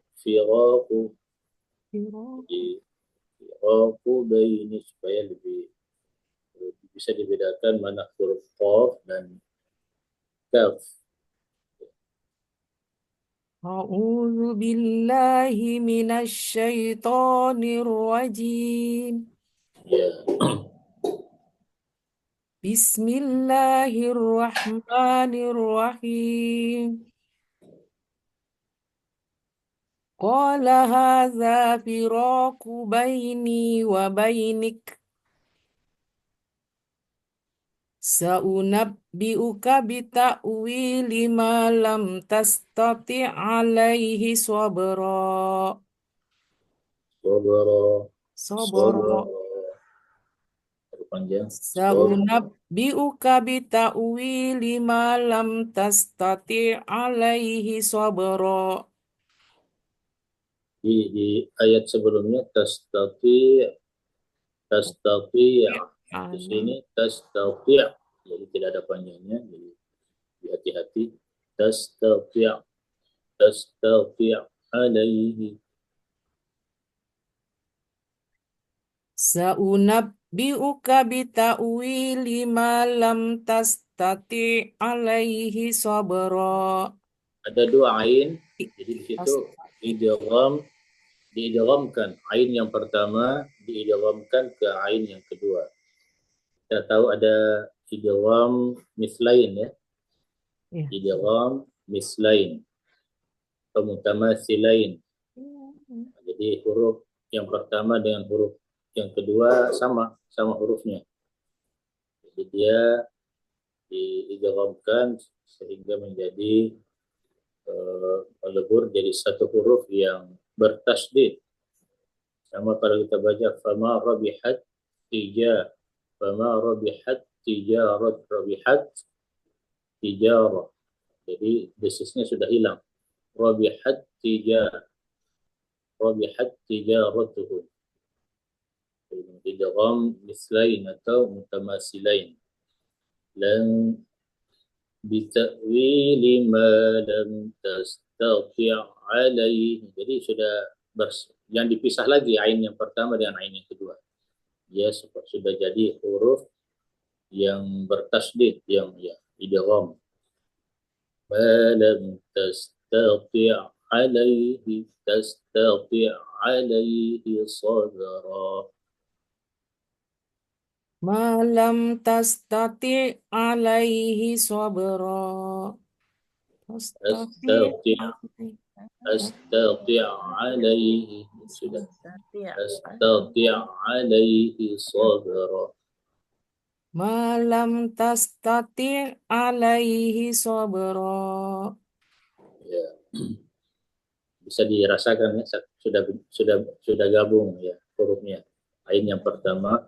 S5: Jadi firaku baini supaya lebih bisa dibedakan mana huruf qaf dan kaf.
S4: A'udzu billahi minasyaitonir rajim.
S5: Ya.
S4: Bismillahirrahmanirrahim. Qala hadza firaqu baini wa bainik. Sa'unabbi'uka bita'wili ma lam tastati' alaihi sabra. Sabra.
S5: Panjang.
S4: Sa'unabbi'uka bita'wili ma lam tastati' alaihi sabra.
S5: Di ayat sebelumnya tastati'. Di sini tastati', jadi tidak ada panjangnya, jadi hati-hati. Tastati' alaihi.
S4: Saunabbi'uka bita'wili ma lam tastati alaihi sabra.
S5: Ada dua ain, jadi di situ diidghamkan. Ain yang pertama diidghamkan ke ain yang kedua. Kita tahu ada idgham mislain ya.
S4: Ya.
S5: Idgham mislain atau mutamatsilain. Jadi huruf yang pertama dengan huruf yang kedua sama hurufnya. Jadi dia diidghamkan sehingga menjadi melebur jadi satu huruf yang bertasydid. Sama kalau kita baca fama rabihat tijarah. Jadi desisnya sudah hilang. Rabihat tijaratuhu. Idgham mislain atau mutamasilain. Lan bita'wili ma lam tastati' alaihi. Jadi sudah yang dipisah lagi ain yang pertama dengan ain yang kedua. Ya sudah jadi huruf yang bertasydid, yang idgham. Ma lam tastati' alaihi sadra.
S4: Malam tastati alaihi sabra.
S5: Tastati' alaihi sudah. Tastati' alaihi sabra.
S4: Malam tastati alaihi sabra.
S5: Ya. Bisa dirasakan ya, sudah gabung ya hurufnya. Ain yang pertama,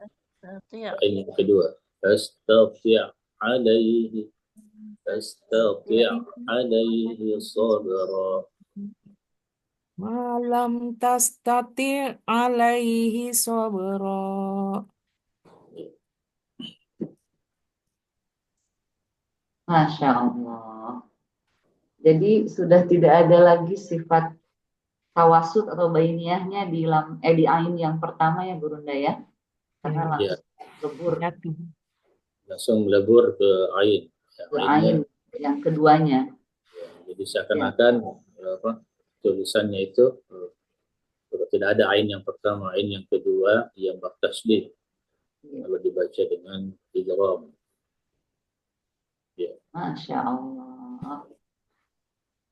S5: ain yang kedua. Tastati' alaihi sabra.
S4: Malam tastati alaihi sabra.
S1: Masya Allah. Jadi sudah tidak ada lagi sifat tawasud atau bainiyahnya di ain yang pertama ya Gurunda ya. Karena
S5: Ya.
S1: langsung lebur
S5: Langsung melebur ke ain.
S1: ke ain yang keduanya.
S5: Ya, jadi seakan-akan tulisannya itu tidak ada ain yang pertama, ain yang kedua yang bertasydid. Kalau dibaca dengan idgham. Ya.
S1: Masya Allah.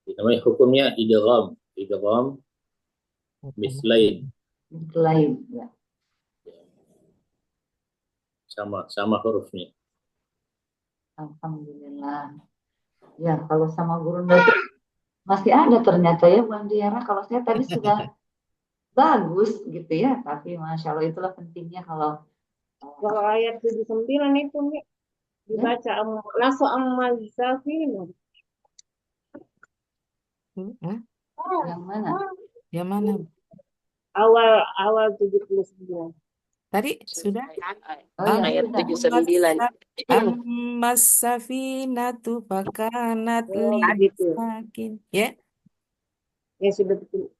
S5: Namanya hukumnya idgham mislain.
S1: Mislain ya.
S5: Sama hurufnya.
S1: Alhamdulillah. Ya, kalau sama Gurunda itu masih ada ternyata ya Bu Andriana. Kalau saya tadi sudah bagus gitu ya, tapi Masya Allah itulah pentingnya kalau
S3: ayat 79 itu Mi, dibaca langsung amal safina.
S1: yang mana?
S4: Yang mana?
S3: Awal 79.
S4: Tadi sudah?
S1: Oh ya,
S2: Ayat
S1: sudah.
S2: 79.
S4: Ammas safinatu fakanat
S3: Gitu.
S4: limasakin. Ya?
S3: Ya sudah betul.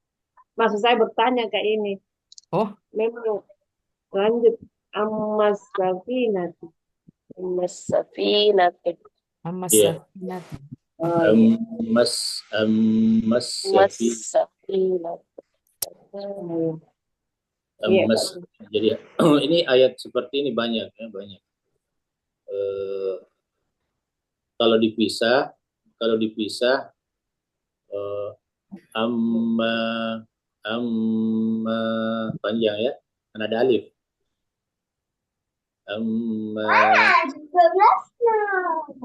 S3: Maksud saya bertanya kayak ini.
S4: Oh,
S3: Memang lanjut ammas safinatu.
S4: ammas
S5: Iya.
S4: safinatu.
S5: Ammas jadi ini ayat seperti ini banyak ya, banyak. Kalau dipisah amma panjang ya, kan ada alif.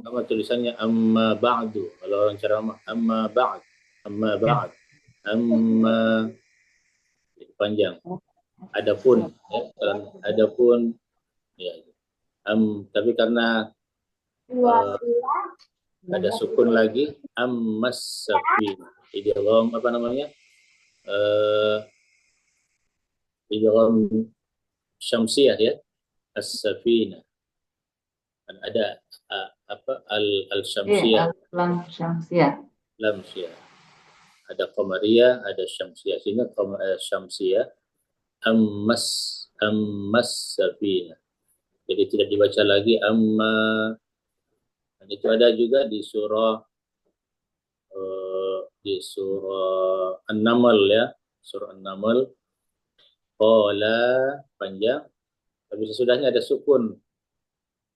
S5: Apa tulisannya amma ba'du, kalau orang ceramah amma ba'd itu panjang. Adapun ya, tapi karena ada sukun lagi ammas safina, idgham apa namanya, idgham syamsiyah ya, as-safina. Ada al-syamsiyah,
S1: Lam Syamsiyah.
S5: lamsiyah. Ada qamariyah, ada syamsiyah. Sini syamsiyah. ammas safinah. Jadi tidak dibaca lagi amma. Dan itu ada juga di surah An-Naml ya, surah An-Naml. Qala panjang, tapi sesudahnya ada sukun.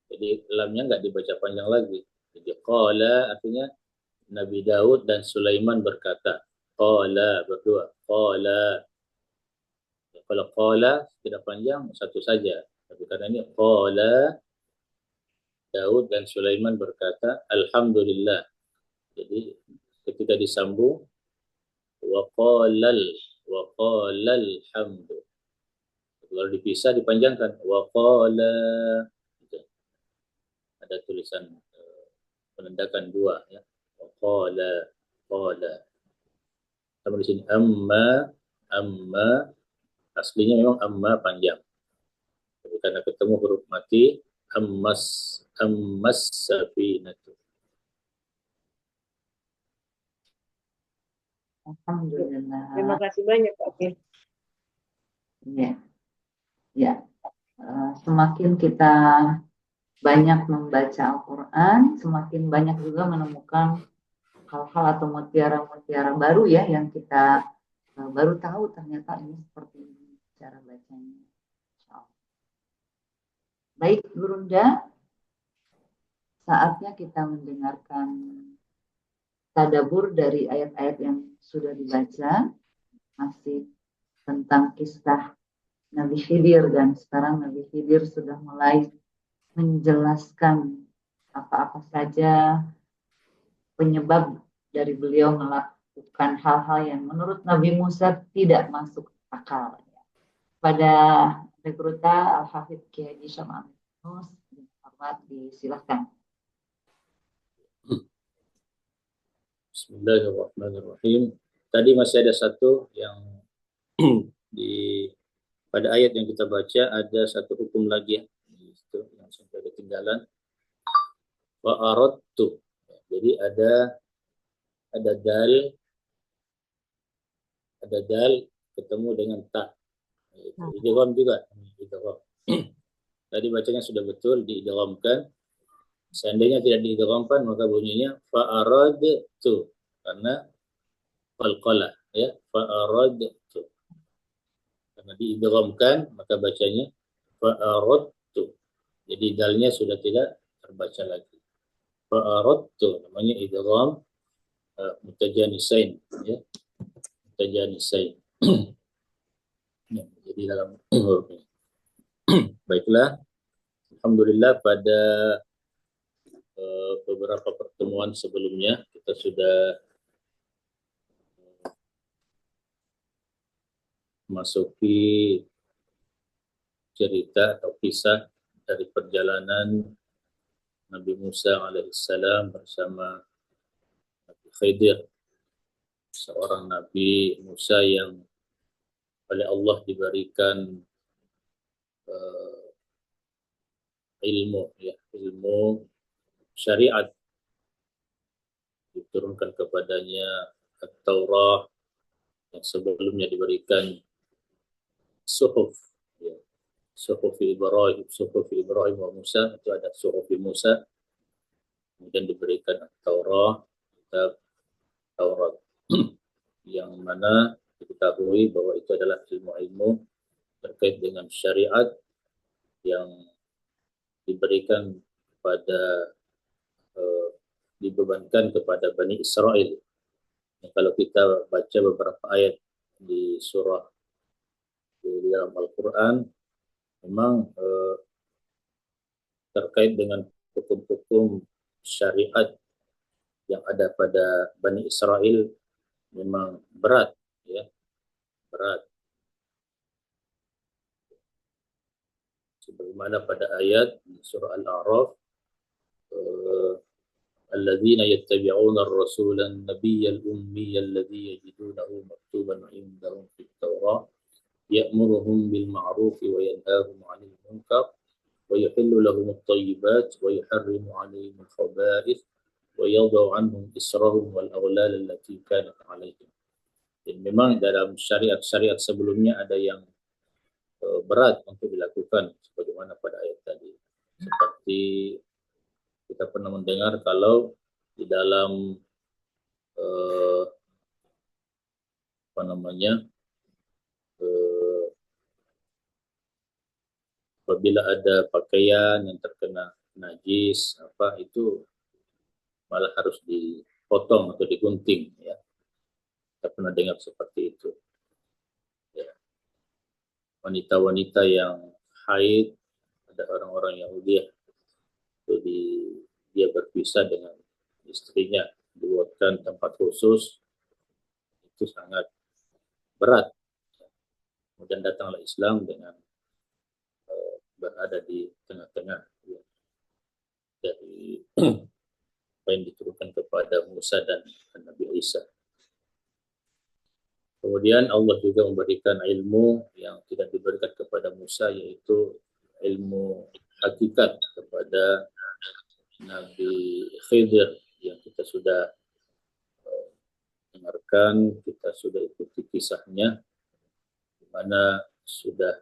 S5: Jadi lamnya nggak dibaca panjang lagi. Jadi qala artinya Nabi Daud dan Sulaiman berkata. Qala berdua. Qala. Kalau qala tidak panjang satu saja. Tapi karena ini qala Daud dan Sulaiman berkata alhamdulillah. Jadi ketika disambung wa qalal hamdu. Kalau dipisah dipanjangkan wa qala. Ada tulisan penendakan dua ya. Wa qala sama di sini amma aslinya memang amma panjang. Tapi karena ketemu huruf mati ammas safinatu.
S1: Alhamdulillah.
S3: Terima kasih banyak Pak Fir.
S1: Ya, ya. Semakin kita banyak membaca Al-Quran, semakin banyak juga menemukan hal-hal atau mutiara-mutiara baru ya yang kita baru tahu ternyata ini seperti ini cara bacanya. Baik, Gurunda, saatnya kita mendengarkan tadabbur dari ayat-ayat yang sudah dibaca, masih tentang kisah Nabi Khidir, dan sekarang Nabi Khidir sudah mulai menjelaskan apa-apa saja penyebab dari beliau melakukan hal-hal yang menurut Nabi Musa tidak masuk akal. Pada Rekruta Al-Hafidh Kiai Haji Syama'an Yunus, hormat disilahkan.
S5: Bismillahirrahmanirrahim. Tadi masih ada satu yang pada ayat yang kita baca ada satu hukum lagi ya. Itu yang sampai ketinggalan. Wa aradtu. Jadi ada dal ketemu dengan ta. Idgham juga. Idgham. Tadi bacanya sudah betul diidghamkan. Seandainya tidak diidghamkan maka bunyinya fa aradtu karena qalqalah ya, fa aradtu. Karena diidghamkan maka bacanya fa aradtu. Jadi dalnya sudah tidak terbaca lagi. Fa aradtu namanya idgham mutajanisain ya. Mutajanisain. Jadi dalam baiklah, alhamdulillah pada beberapa pertemuan sebelumnya kita sudah masuki cerita atau kisah dari perjalanan Nabi Musa alaihissalam bersama Nabi Khidir, seorang Nabi Musa yang oleh Allah diberikan ilmu syariat, diturunkan kepadanya At-Taurah yang sebelumnya diberikan suhuf ya. Suhuf Ibrahim wa Musa, itu ada suhuf Musa, kemudian diberikan At-Taurah, kitab Taurat yang mana diketahui bahwa itu adalah ilmu-ilmu terkait dengan syariat yang diberikan kepada dibebankan kepada Bani Israel. Yang kalau kita baca beberapa ayat di surah di dalam Al-Quran, memang terkait dengan hukum-hukum syariat yang ada pada Bani Israel memang berat ya, berat. Sebagaimana pada ayat surah Al-A'raf, alladzina yattabi'una ar-rasula an-nabiyya al-ummiyya alladhi yajidunahu maktuban 'indahum fit Tawrah ya'muruhum bil ma'ruf wa yanhahum 'anil munkar wa yuhillu lahum at-tayyibat wa yuharrimu 'alayhim al-khaba'ith wa yadh'u 'anhum israhum wal aghlal allati kanat 'alayhim. Dan memang dalam syariat-syariat sebelumnya ada yang berat untuk dilakukan sebagaimana pada ayat tadi. Seperti kita pernah mendengar kalau di dalam apa namanya apabila ada pakaian yang terkena najis apa itu malah harus dipotong atau digunting ya. Kita pernah dengar seperti itu. Ya. Wanita-wanita yang haid, ada orang-orang Yahudi itu dia berpisah dengan istrinya, dibuatkan tempat khusus, itu sangat berat. Kemudian datanglah Islam dengan berada di tengah-tengah ya, dari apa yang diturunkan kepada Musa dan Nabi Isa. Kemudian Allah juga memberikan ilmu yang tidak diberikan kepada Musa, yaitu ilmu hakikat kepada Nabi Khidir yang kita sudah dengarkan, kita sudah ikuti kisahnya, di mana sudah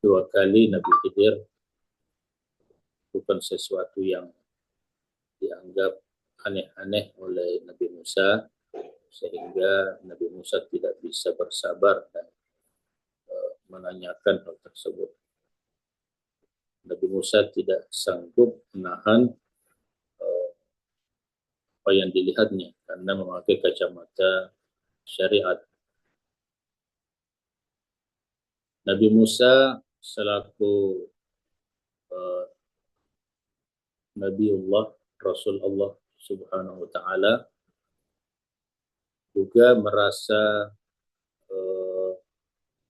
S5: 2 kali Nabi Khidir bukan sesuatu yang dianggap aneh-aneh oleh Nabi Musa, sehingga Nabi Musa tidak bisa bersabar dan menanyakan hal tersebut. Nabi Musa tidak sanggup menahan apa yang dilihatnya karena memakai kacamata syariat. Nabi Musa selaku Nabiullah, Rasul Allah Subhanahu wa Ta'ala, juga merasa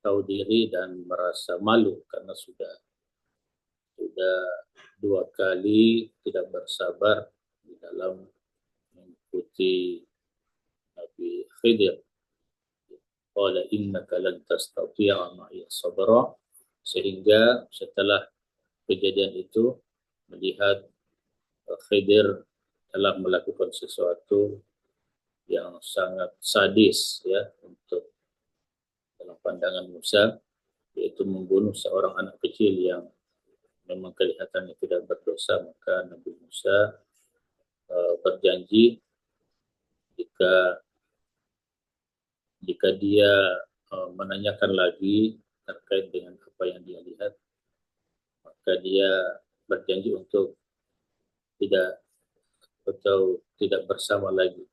S5: tahu diri dan merasa malu karena sudah 2 kali tidak bersabar di dalam mengikuti Nabi Khidir. Qala innaka lan tastati'a ma'iya sabra, sehingga setelah kejadian itu melihat Khidir telah melakukan sesuatu yang sangat sadis ya untuk dalam pandangan Musa, yaitu membunuh seorang anak kecil yang memang kelihatannya tidak berdosa. Maka Nabi Musa berjanji jika dia menanyakan lagi terkait dengan apa yang dia lihat, maka dia berjanji untuk tidak bersama lagi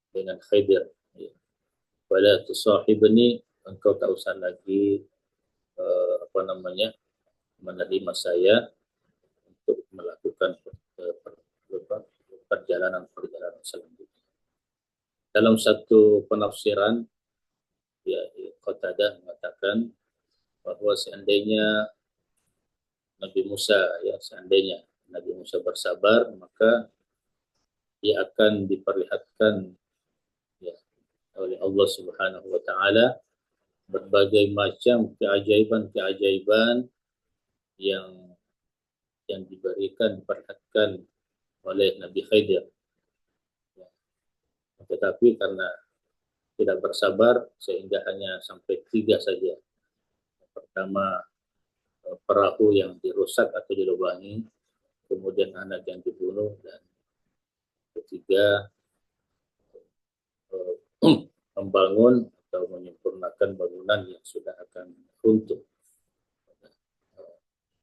S5: dengan Khidir. Wala tusahibni, engkau tak usah lagi menerima saya untuk melakukan perjalanan selanjutnya. Dalam satu penafsiran, ya, Qatadah mengatakan bahwa seandainya Nabi Musa bersabar, maka dia akan diperlihatkan ya, oleh Allah Subhanahu wa Ta'ala berbagai macam keajaiban-keajaiban yang diperlihatkan oleh Nabi Khidir. Ya. Tetapi karena tidak bersabar sehingga hanya sampai 3 saja. Pertama, perahu yang dirusak atau dilubangi, kemudian anak yang dibunuh, dan ketiga membangun atau menyempurnakan bangunan yang sudah akan runtuh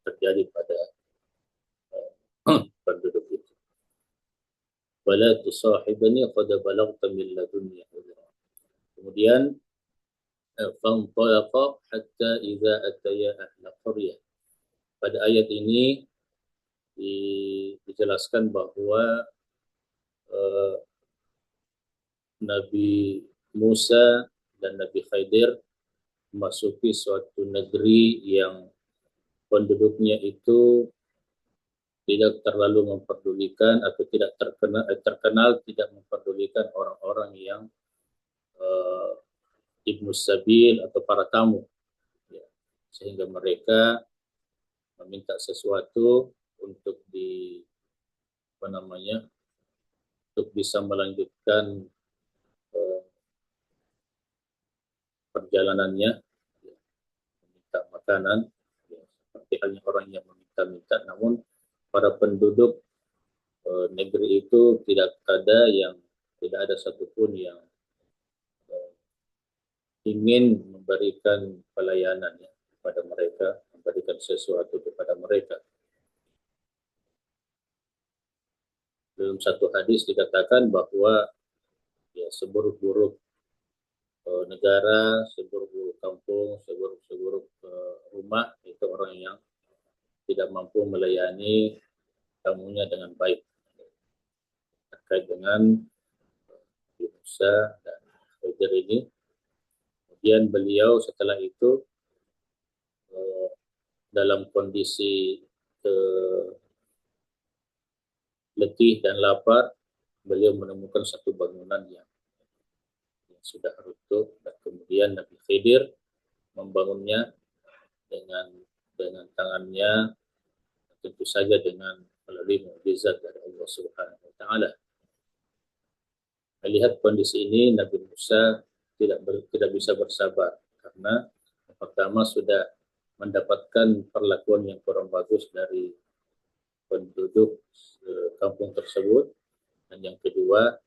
S5: terjadi pada penduduk itu. Wala tusahibni qad balaghta min ladunni udhra. Kemudian fanṭalaqa hatta idza ataya ahla qaryah. Pada ayat ini dijelaskan bahwa Nabi Musa dan Nabi Khidir memasuki suatu negeri yang penduduknya itu tidak terlalu memperdulikan atau tidak terkenal tidak memperdulikan orang-orang yang Ibnu Sabil atau para tamu, ya. Sehingga mereka meminta sesuatu untuk untuk bisa melanjutkan perjalanannya makanan, ya, seperti halnya orang yang meminta-minta, namun para penduduk negeri itu tidak ada satupun yang ingin memberikan pelayanan ya, kepada mereka, memberikan sesuatu kepada mereka. Dalam satu hadis dikatakan bahwa ya, seburuk-buruk negara, seburuk-buruk kampung, seburuk-buruk rumah itu orang yang tidak mampu melayani tamunya dengan baik. Terkait dengan Musa dan Khidir ini, kemudian beliau setelah itu dalam kondisi letih dan lapar, beliau menemukan satu bangunan yang sudah runtuh, dan kemudian Nabi Khidir membangunnya dengan tangannya, tentu saja dengan melalui mukjizat dari Allah Subhanahu wa taala. Melihat kondisi ini, Nabi Musa tidak bisa bersabar karena yang pertama sudah mendapatkan perlakuan yang kurang bagus dari penduduk kampung tersebut, dan yang kedua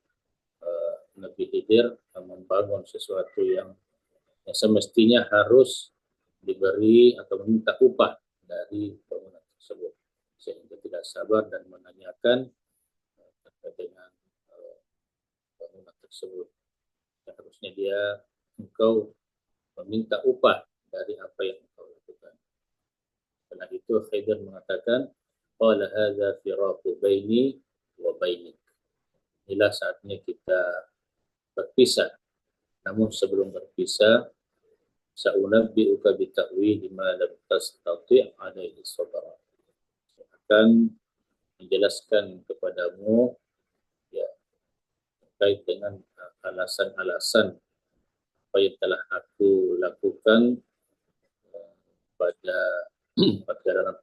S5: Nabi Khidir membangun sesuatu yang semestinya harus diberi atau meminta upah dari bangunan tersebut, sehingga tidak sabar dan menanyakan terkait dengan bangunan tersebut. Harusnya engkau meminta upah dari apa yang engkau lakukan. Setelah itu Khidir mengatakan, qala hadza firaqu baini wa bainik. Inilah saatnya kita berpisah. Namun sebelum berpisah, sa'unabbi'uka bita'wili ma lam tastati' alaihi sabra. Saya akan menjelaskan kepadamu ya terkait dengan alasan-alasan apa yang telah aku lakukan pada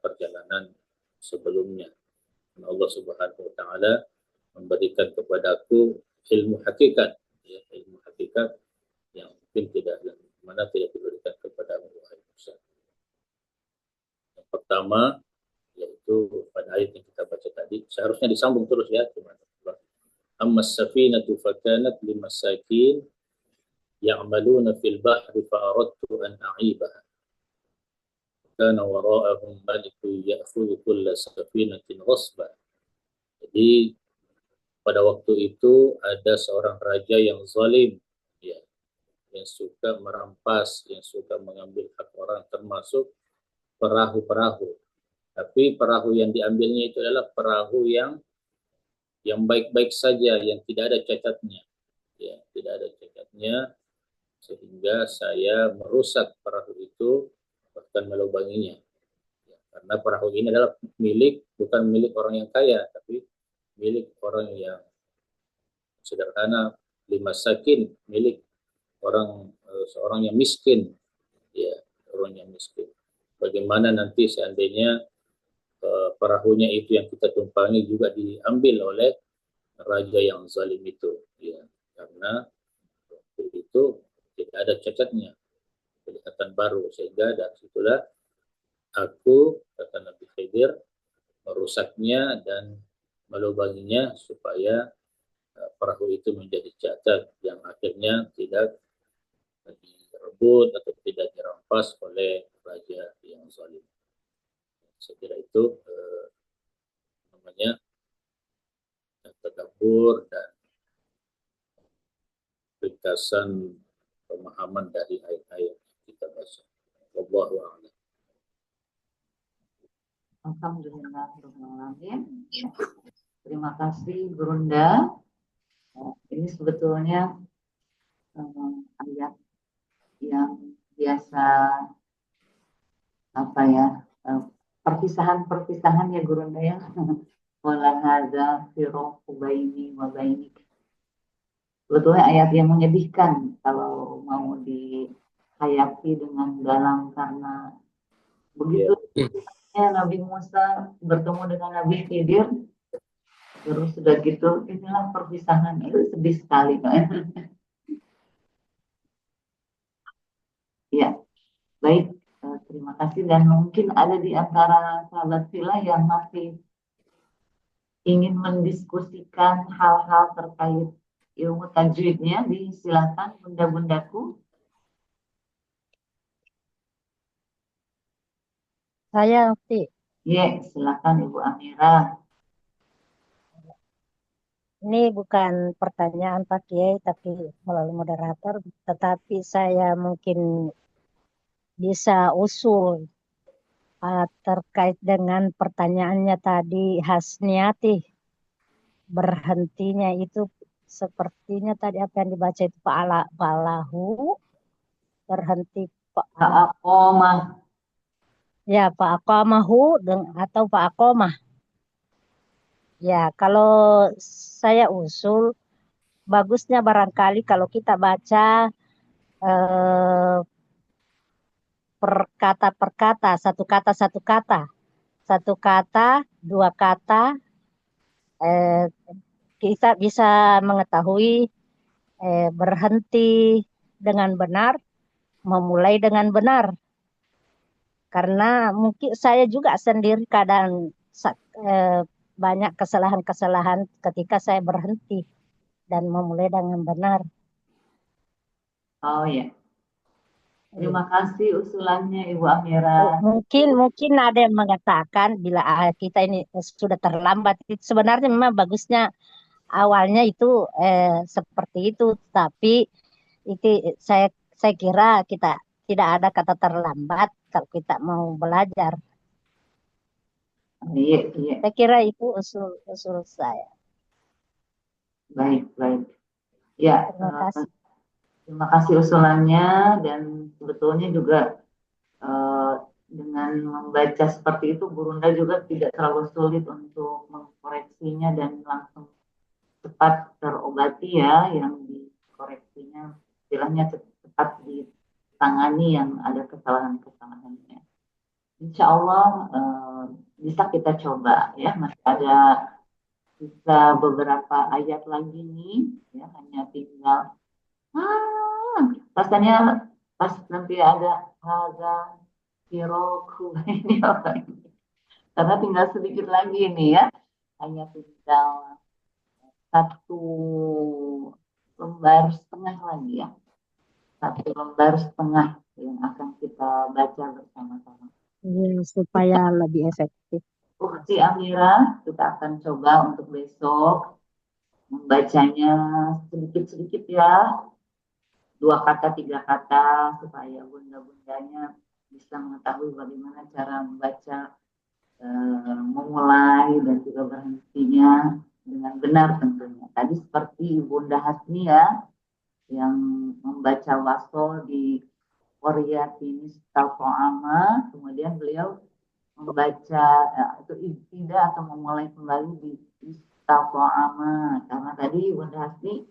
S5: perjalanan sebelumnya. Dan Allah Subhanahu wa taala memberikan kepadaku ilmu hakikat, ya, ilmu hakikat yang mungkin tidak diberikan kepadamu wahai Musa. Yang pertama yaitu pada ayat yang kita baca tadi, seharusnya disambung terus ya, amma as-safinatu fakanat limasakin ya'maluna fil bahri fa aradtu an a'ibaha kana wara'ahum malikun ya'khudhu kulla safinatin ghasba. Jadi pada waktu itu ada seorang raja yang zalim, ya, yang suka merampas, yang suka mengambil hak orang, termasuk perahu-perahu. Tapi perahu yang diambilnya itu adalah perahu yang baik-baik saja, yang tidak ada cacatnya, ya, tidak ada cacatnya, sehingga saya merusak perahu itu, bahkan melubanginya. Ya, karena perahu ini adalah bukan milik orang yang kaya, tapi milik orang yang sederhana, limasakin, milik seorang yang miskin, ya, orang yang miskin. Bagaimana nanti seandainya perahunya itu yang kita tumpangi juga diambil oleh raja yang zalim itu, ya, karena itu tidak ada cacatnya, kelihatan baru, sehingga dari situlah aku, kata Nabi Khidir, merusaknya dan melubanginya supaya perahu itu menjadi cacat yang akhirnya tidak direbut atau tidak dirampas oleh raja yang zalim. Saya kira itu namanya tadabbur dan ringkasan pemahaman dari ayat-ayat yang kita baca. Wallahu a'lam.
S1: Alhamdulillahirrahmanirrahim. Terima kasih Gurunda. Ini sebetulnya ayat yang biasa perpisahan ya Gurunda ya. Wala hadza firaqu baini wa bainik. Sebetulnya ayat yang menyedihkan kalau mau dihayati dengan dalam, karena begitu Nabi Musa bertemu dengan Nabi Khidir, terus sudah gitu inilah perpisahan, itu sedih sekali kan. Ya, baik, terima terima kasih. Dan mungkin ada di antara sahabat Sila yang masih ingin mendiskusikan hal-hal terkait ilmu tajwidnya, silakan bunda-bundaku.
S7: Saya Ukti.
S1: Ya, silakan Ibu Amira.
S7: Ini bukan pertanyaan Pak Kiai, tapi melalui moderator, tetapi saya mungkin bisa usul terkait dengan pertanyaannya tadi Hasniati. Berhentinya itu sepertinya tadi apa yang dibaca itu Fa'alahu, berhenti
S1: Fa'aqomah.
S7: ya Fa'aqamahu atau Fa'aqomah. Ya, kalau saya usul, bagusnya barangkali kalau kita baca per kata, satu kata, dua kata, kita bisa mengetahui berhenti dengan benar, memulai dengan benar. Karena mungkin saya juga sendiri kadang banyak kesalahan-kesalahan ketika saya berhenti dan memulai dengan benar.
S1: Oh ya. Terima kasih usulannya Ibu Amira.
S7: Mungkin ada yang mengatakan bila kita ini sudah terlambat. Sebenarnya memang bagusnya awalnya itu seperti itu, tapi itu saya kira kita tidak ada kata terlambat kalau kita mau belajar.
S1: Iya.
S7: Saya kira itu usul saya.
S1: Baik. Ya,
S7: Terima kasih.
S1: Terima kasih usulannya, dan sebetulnya juga dengan membaca seperti itu Burunda juga tidak terlalu sulit untuk mengkoreksinya dan langsung cepat terobati ya, yang dikoreksinya istilahnya cepat ditangani yang ada kesalahan-kesalahannya. Insya Allah bisa kita coba ya, masih ada bisa beberapa ayat lagi nih ya, hanya tinggal rasanya pas nanti ada Hiroku ini apa ini? Karena tinggal sedikit lagi nih ya, hanya tinggal satu lembar setengah lagi ya, satu lembar setengah yang akan kita baca bersama-sama.
S7: Ya, supaya lebih efektif.
S1: Ukti Amira, kita akan coba untuk besok membacanya sedikit-sedikit ya, 2 kata, 3 kata, supaya bunda-bundanya bisa mengetahui bagaimana cara membaca, memulai dan juga berhentinya dengan benar tentunya. Tadi seperti Bunda Hasni ya, yang membaca wasol di Qoriyatinis Talqo'ama, kemudian beliau membaca itu tidak atau memulai kembali di Talqo'ama, karena tadi Bunda Hasni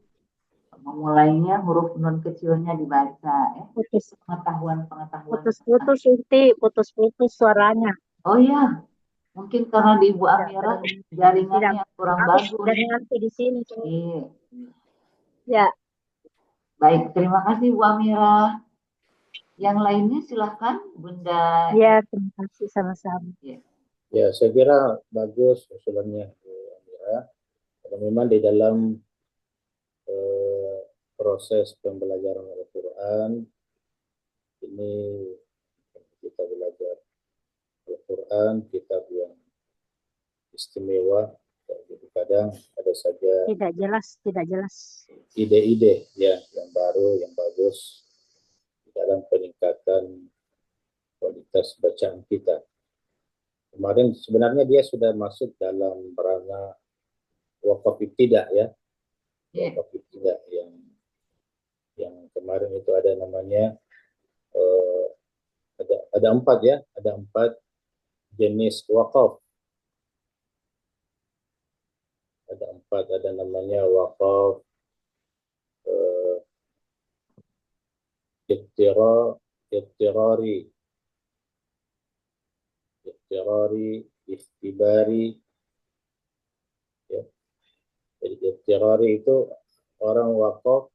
S1: memulainya huruf nun kecilnya dibaca ya. Pengetahuan
S7: Putus-putus suaranya.
S1: Oh ya, mungkin karena di Ibu Amira jaringannya kurang bagus.
S7: Dan nanti di sini.
S1: Iya.
S7: Ya.
S1: Baik, terima kasih Bu Amira. Yang lainnya silahkan Bunda.
S7: Ya, terima kasih sama-sama.
S5: Ya, saya kira bagus usulannya Bu Amira. Karena memang di dalam proses pembelajaran Al-Quran ini kita belajar Al-Quran, kitab yang istimewa. Jadi kadang ada saja
S7: tidak jelas
S5: ide-ide ya yang baru, yang bagus dalam peningkatan kualitas bacaan kita. Kemarin sebenarnya dia sudah masuk dalam ranah wakaf ibtidah ya. Wakaf ibtidah yang kemarin itu ada namanya ada 4 ya, ada 4 jenis wakaf. Ada 4, ada namanya wakaf ittirari, istibari ya. Jadi ittirari itu orang wakaf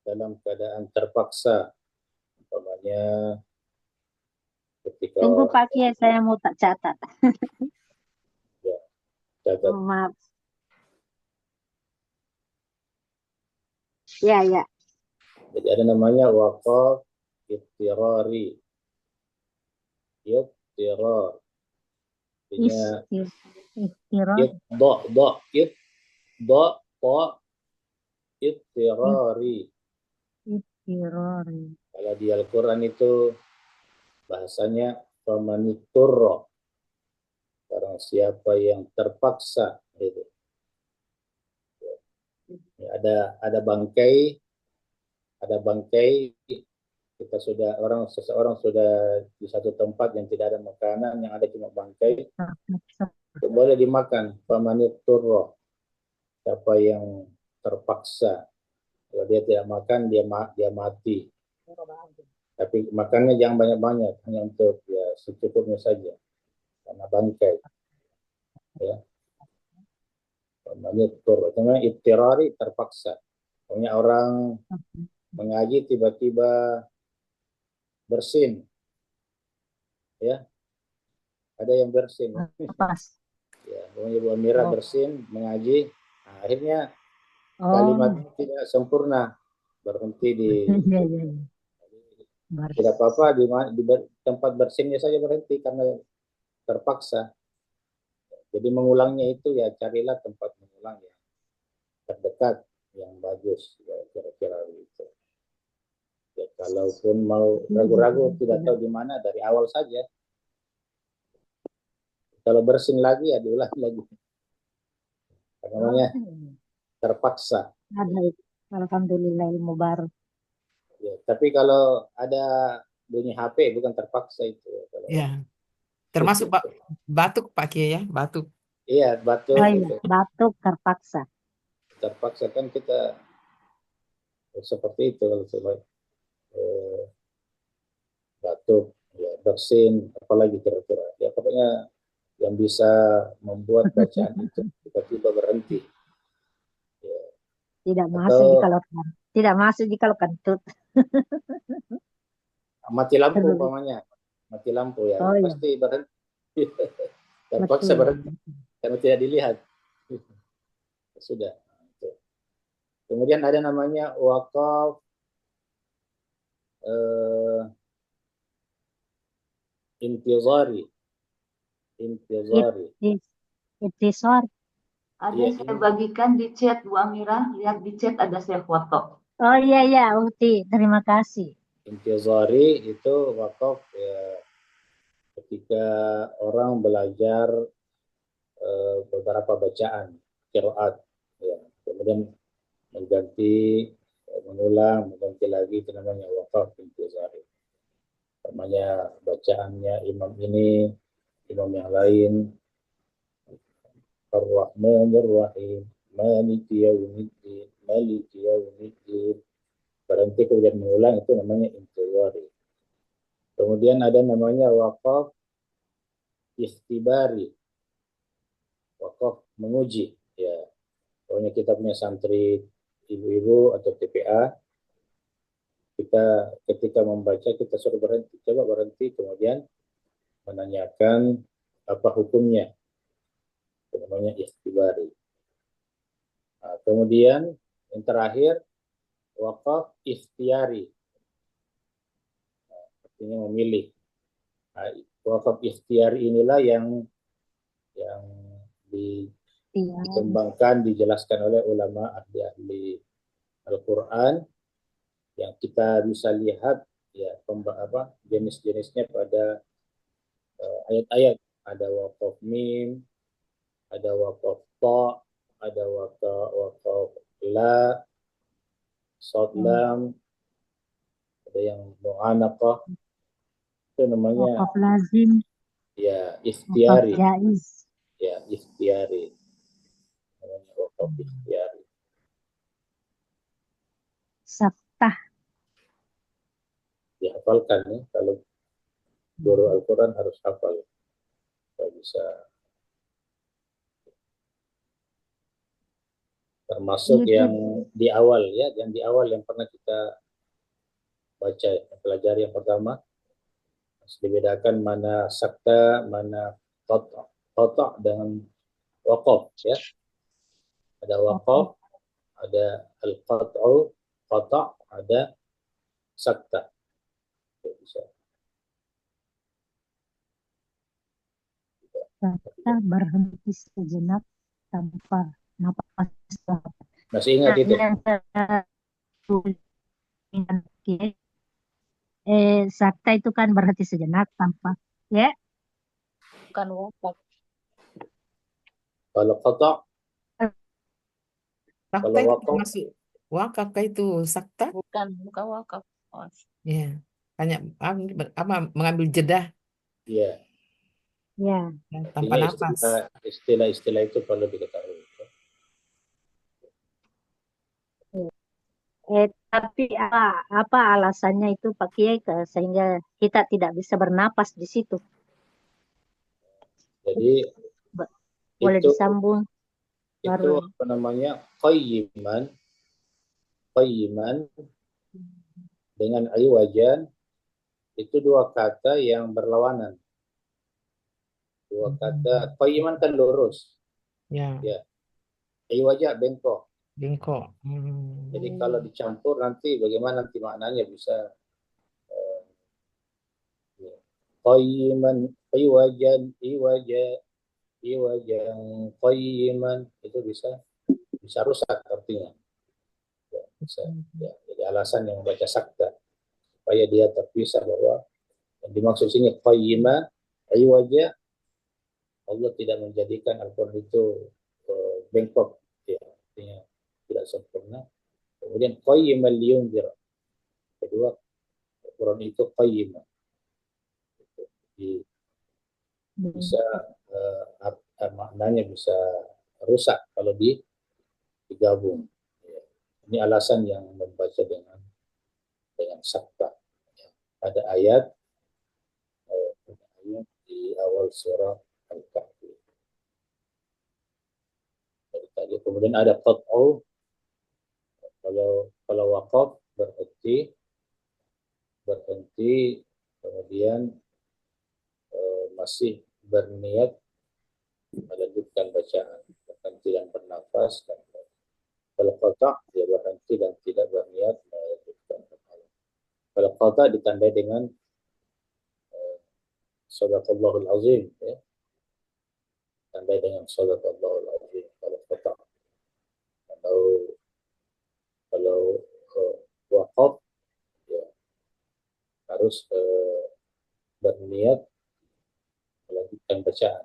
S5: dalam keadaan terpaksa, umpamanya namanya ketika
S7: Tunggu
S5: orang
S7: Pak Kiai, saya mau tak catat.
S5: ya, catat.
S7: Oh, maaf. Ya, ya.
S5: Jadi ada namanya waqaf ittirari. Ittirar. Artinya
S7: Istirahat.
S5: ittirari.
S7: Istirahat.
S5: Kalau di Al-Quran itu bahasanya famaniturra, barang siapa yang terpaksa gitu. Ya, ada bangkai seseorang sudah di satu tempat yang tidak ada makanan, yang ada cuma bangkai, boleh dimakan. Famaniturra, siapa yang terpaksa, kalau dia tidak makan dia mati. Tapi makannya jangan banyak-banyak, hanya untuk ya secukupnya saja, karena bangkai. Ya, famaniturra, namanya ittirari, terpaksa. Pokoknya orang mengaji tiba-tiba bersin, ya, ada yang bersin,
S7: Pas.
S5: ya, pokoknya Bu Amira bersin mengaji, nah, akhirnya kalimatnya tidak sempurna, berhenti di
S7: Iya, iya, iya.
S5: tidak apa-apa di tempat bersinnya saja berhenti karena terpaksa. Jadi mengulangnya itu ya carilah tempat mengulang yang terdekat, yang bagus, ya, kira-kira begitu. Ya, kalaupun mau ragu-ragu tidak tahu di mana, dari awal saja. Kalau bersin lagi ya diulang lagi. Namanya terpaksa.
S7: Ada. Alhamdulillah, ilmu baru.
S5: Ya, tapi kalau ada bunyi HP bukan terpaksa itu. Kalau,
S4: Ya, termasuk Pak batuk Pak Kiai ya, batuk.
S5: iya, batuk
S7: Oh iya,
S5: itu.
S7: batuk terpaksa.
S5: Terpaksa kan kita seperti itu kalau coba batuk, ya, bersin, apalagi kira-kira. Ya pokoknya yang bisa membuat bacaan itu tiba-tiba berhenti. Ya.
S7: Tidak masuk
S5: Atau
S7: jika lo kentut.
S5: mati lampu umpamanya, mati lampu ya
S7: Oh iya,
S5: pasti berhenti. Terpaksa
S7: betul.
S5: berhenti karena tidak dilihat. Sudah. Kemudian ada namanya wakaf intizari.
S7: Itisor.
S1: Ada
S5: Iya,
S1: saya bagikan di chat Bu Amira, lihat di chat ada saya foto.
S7: Oh iya, iya, Uti. Terima kasih.
S5: intizari itu wakaf ya, ketika orang belajar beberapa bacaan qiraat, ya, kemudian mengganti lagi, itu namanya wakaf intizari. Namanya bacaannya imam ini, imam yang lain, Ar-Rahmanir Rahim, Maliki Yaumiddin, Maliki Yaumiddin. Berhenti kemudian mengulang, itu namanya intizari. Kemudian ada namanya wakaf ikhtibari, wakaf menguji. Ya, pokoknya kita punya santri ibu-ibu atau TPA, kita ketika membaca kita suruh berhenti, coba berhenti, kemudian menanyakan apa hukumnya. Itu namanya ikhtibari. Nah, kemudian yang terakhir wakaf ikhtiari, artinya memilih. Nah, wakaf ikhtiari inilah yang dikembangkan, dijelaskan oleh ulama ahli Al-Quran, yang kita bisa lihat ya jenis-jenisnya pada ayat-ayat. Ada wakaf mim, ada wakaf ta, ada wakaf la, shad lam, ada yang mu'anaqah, itu namanya
S7: Wakaf lazim.
S5: ya
S7: Wakaf
S5: ikhtiari.
S7: jaiz.
S5: Ya, ikhtiari. Namanya wakaf ikhtiari.
S7: Sabtah.
S5: Dihafalkan ya, kalau guru Al-Quran harus hafal. Kalau bisa. Termasuk yang di awal ya, yang di awal yang pernah kita baca, pelajari yang pertama. Harus dibedakan mana sakta, mana qata' dengan waqaf ya. Ada waqaf, ada al-qat'u, qata', ada sakta. Bisa.
S7: Kita berhenti sejenak tanpa napas.
S5: Masih ingat itu?
S7: Yang saya sakta itu kan berhenti sejenak tanpa ya.
S6: Bukan wakaf.
S5: Kalau qata',
S4: Sakta
S5: kalau
S4: itu
S5: waqaf,
S4: termasuk wakaf kah itu sakta?
S6: Bukan wakaf. Oh,
S4: Ya, hanya mengambil jeda
S5: ya.
S7: Ya.
S4: tanpa
S5: Artinya
S4: napas.
S5: istilah-istilah itu perlu diketahui.
S7: Tapi apa alasannya itu Pak Kiai sehingga kita tidak bisa bernapas di situ?
S5: Jadi
S7: Boleh
S5: itu
S7: disambung baru.
S5: apa namanya, qayyiman dengan iwajan, itu dua kata yang berlawanan. Dua kata, qayyiman kan lurus,
S4: Ya,
S5: ya. Iwaja bengkok.
S4: bengkok.
S5: Jadi kalau dicampur nanti bagaimana nanti maknanya bisa qayyiman, iwajan qayyiman, itu bisa rusak artinya. Ya, bisa. Ya, jadi alasan yang membaca sakta supaya dia terpisah bahwa yang dimaksud sini qayyima, iwaja, Allah tidak menjadikan Al-Quran itu bengkok, ya, artinya tidak sempurna. Kemudian qayyiman liyunzir, kedua Al-Quran itu qayyima, bisa maknanya bisa rusak kalau digabung. Ya. Ini alasan yang membaca dengan sakta. Ya. Ada ayat di awal surah Al-Kahfi. Kemudian ada qat'u, kalau waqaf berhenti, kemudian masih berniat melanjutkan bacaan, berhenti dan bernafas. Kalau qata' dia berhenti dan tidak berniat melanjutkan bacaan. Kalau qata' ditandai dengan Sadaqallahul Azim, ya. Tandai dengan Sadaqallahul Azim kalau qata'. Kalau waqaf, ya, harus berniat melanjutkan bacaan,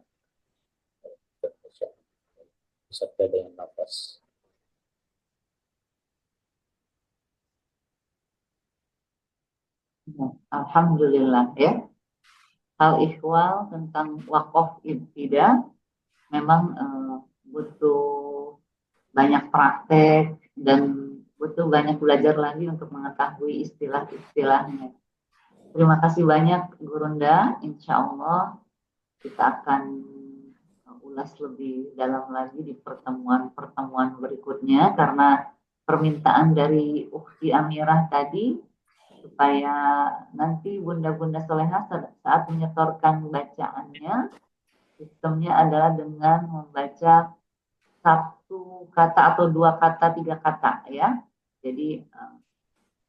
S5: beserta dengan nafas.
S1: Alhamdulillah ya. Hal ihwal tentang waqaf ibtida memang butuh banyak praktek dan butuh banyak belajar lagi untuk mengetahui istilah-istilahnya. Terima kasih banyak Gurunda. Insya Allah kita akan ulas lebih dalam lagi di pertemuan-pertemuan berikutnya karena permintaan dari Ukhti Amirah tadi supaya nanti bunda-bunda soleha saat menyetorkan bacaannya, sistemnya adalah dengan membaca satu kata atau dua kata, tiga kata ya. Jadi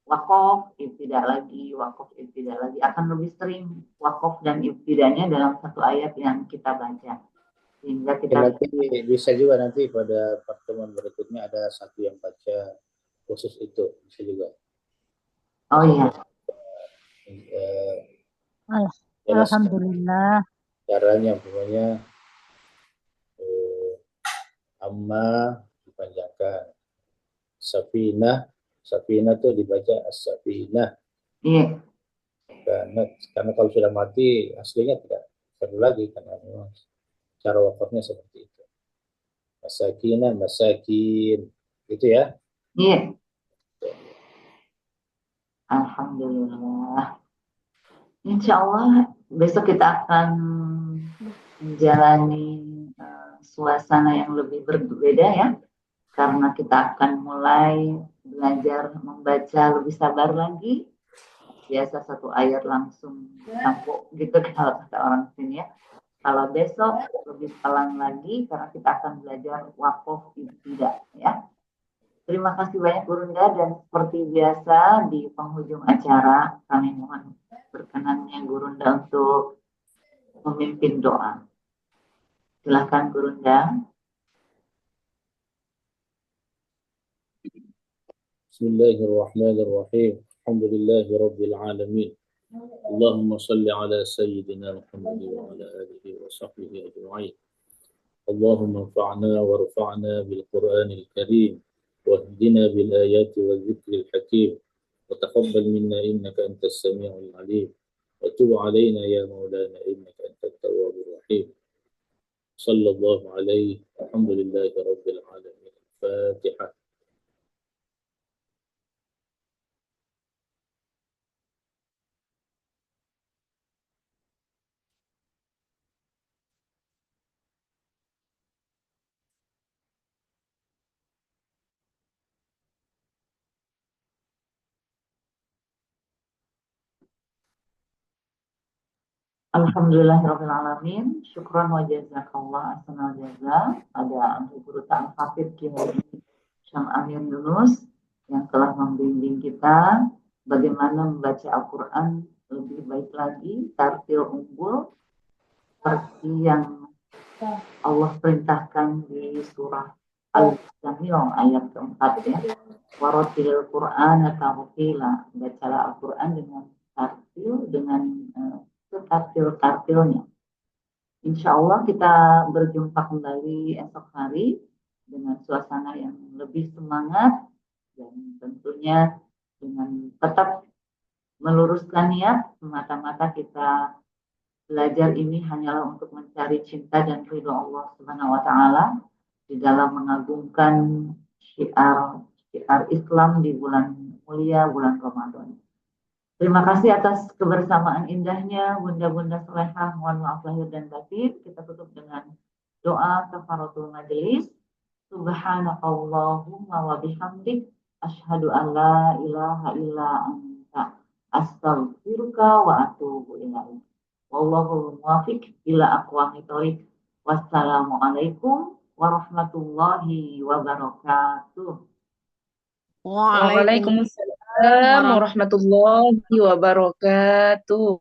S1: waqaf, ibtidah lagi, waqaf, ibtidah lagi. Akan lebih sering waqaf dan ibtidahnya dalam satu ayat yang kita baca. Sehingga kita
S5: nanti bisa juga nanti pada pertemuan berikutnya ada satu yang baca khusus itu, bisa juga.
S1: Oh iya.
S7: Alhamdulillah.
S5: Caranya pokoknya amma dipanjangkan. Safinah itu dibaca as-safinah.
S1: Iya.
S5: Karena kalau sudah mati aslinya tidak perlu lagi karena memang cara wakafnya seperti itu. Masakin, gitu ya.
S1: Iya. Alhamdulillah. Insya Allah besok kita akan menjalani suasana yang lebih berbeda ya. Karena kita akan mulai belajar membaca lebih sabar lagi. biasa satu ayat langsung campur gitu kalau kata orang sini ya. Kalau besok lebih pelan lagi karena kita akan belajar waqaf ibtidah ya. Terima kasih banyak Gurunda, dan seperti biasa di penghujung acara kami mohon berkenannya Gurunda untuk memimpin doa. Silakan Gurunda.
S5: Bismillahirrahmanirrahim. Alhamdulillahi Rabbil Alamin. Allahumma salli ala Sayyidina Muhammad wa ala alihi wa sahbihi ajma'in. Allahumma anfa'na warfa'na bil Qur'anil Karim wahdina bil ayati wa dzikril hakim wa taqabbal minna innaka antas sami'ul alim wa tub alaina ya maulana innaka antat tawwabur rahim. Sallallahu alaihi alhamdulillahi rabbil alamin. Al-Fatihah.
S1: Alhamdulillahirrahmanirrahim. Syukran wa jazakallah ahsanal jaza pada Guru Ta'al Hafidh Kiai Syam Amir Yunus yang telah membimbing kita bagaimana membaca Al-Quran lebih baik lagi, tartil unggul seperti yang Allah perintahkan di surah Al-Jamil ayat keempat ya. Waratilil Qur'ana tartila, bacalah Al-Quran dengan tartil, dengan tartil-tartilnya. Insya Allah kita berjumpa kembali esok hari dengan suasana yang lebih semangat dan tentunya dengan tetap meluruskan niat, semata-mata kita belajar ini hanyalah untuk mencari cinta dan ridho Allah Subhanahu wa taala di dalam mengagungkan syiar Islam di bulan mulia, bulan Ramadan. Terima kasih atas kebersamaan indahnya Bunda-Bunda Solehah. Mohon maaf lahir dan batin. Kita tutup dengan doa kafaratul majelis. Subhanakallahumma wa bihamdik asyhadu an la ilaha illa anta astaghfiruka wa atubu ilaik. Wallahul muwaffiq ila aqwamit thoriq. Wassalamualaikum warahmatullahi wabarakatuh.
S8: Waalaikumsalam warahmatullahi wabarakatuh.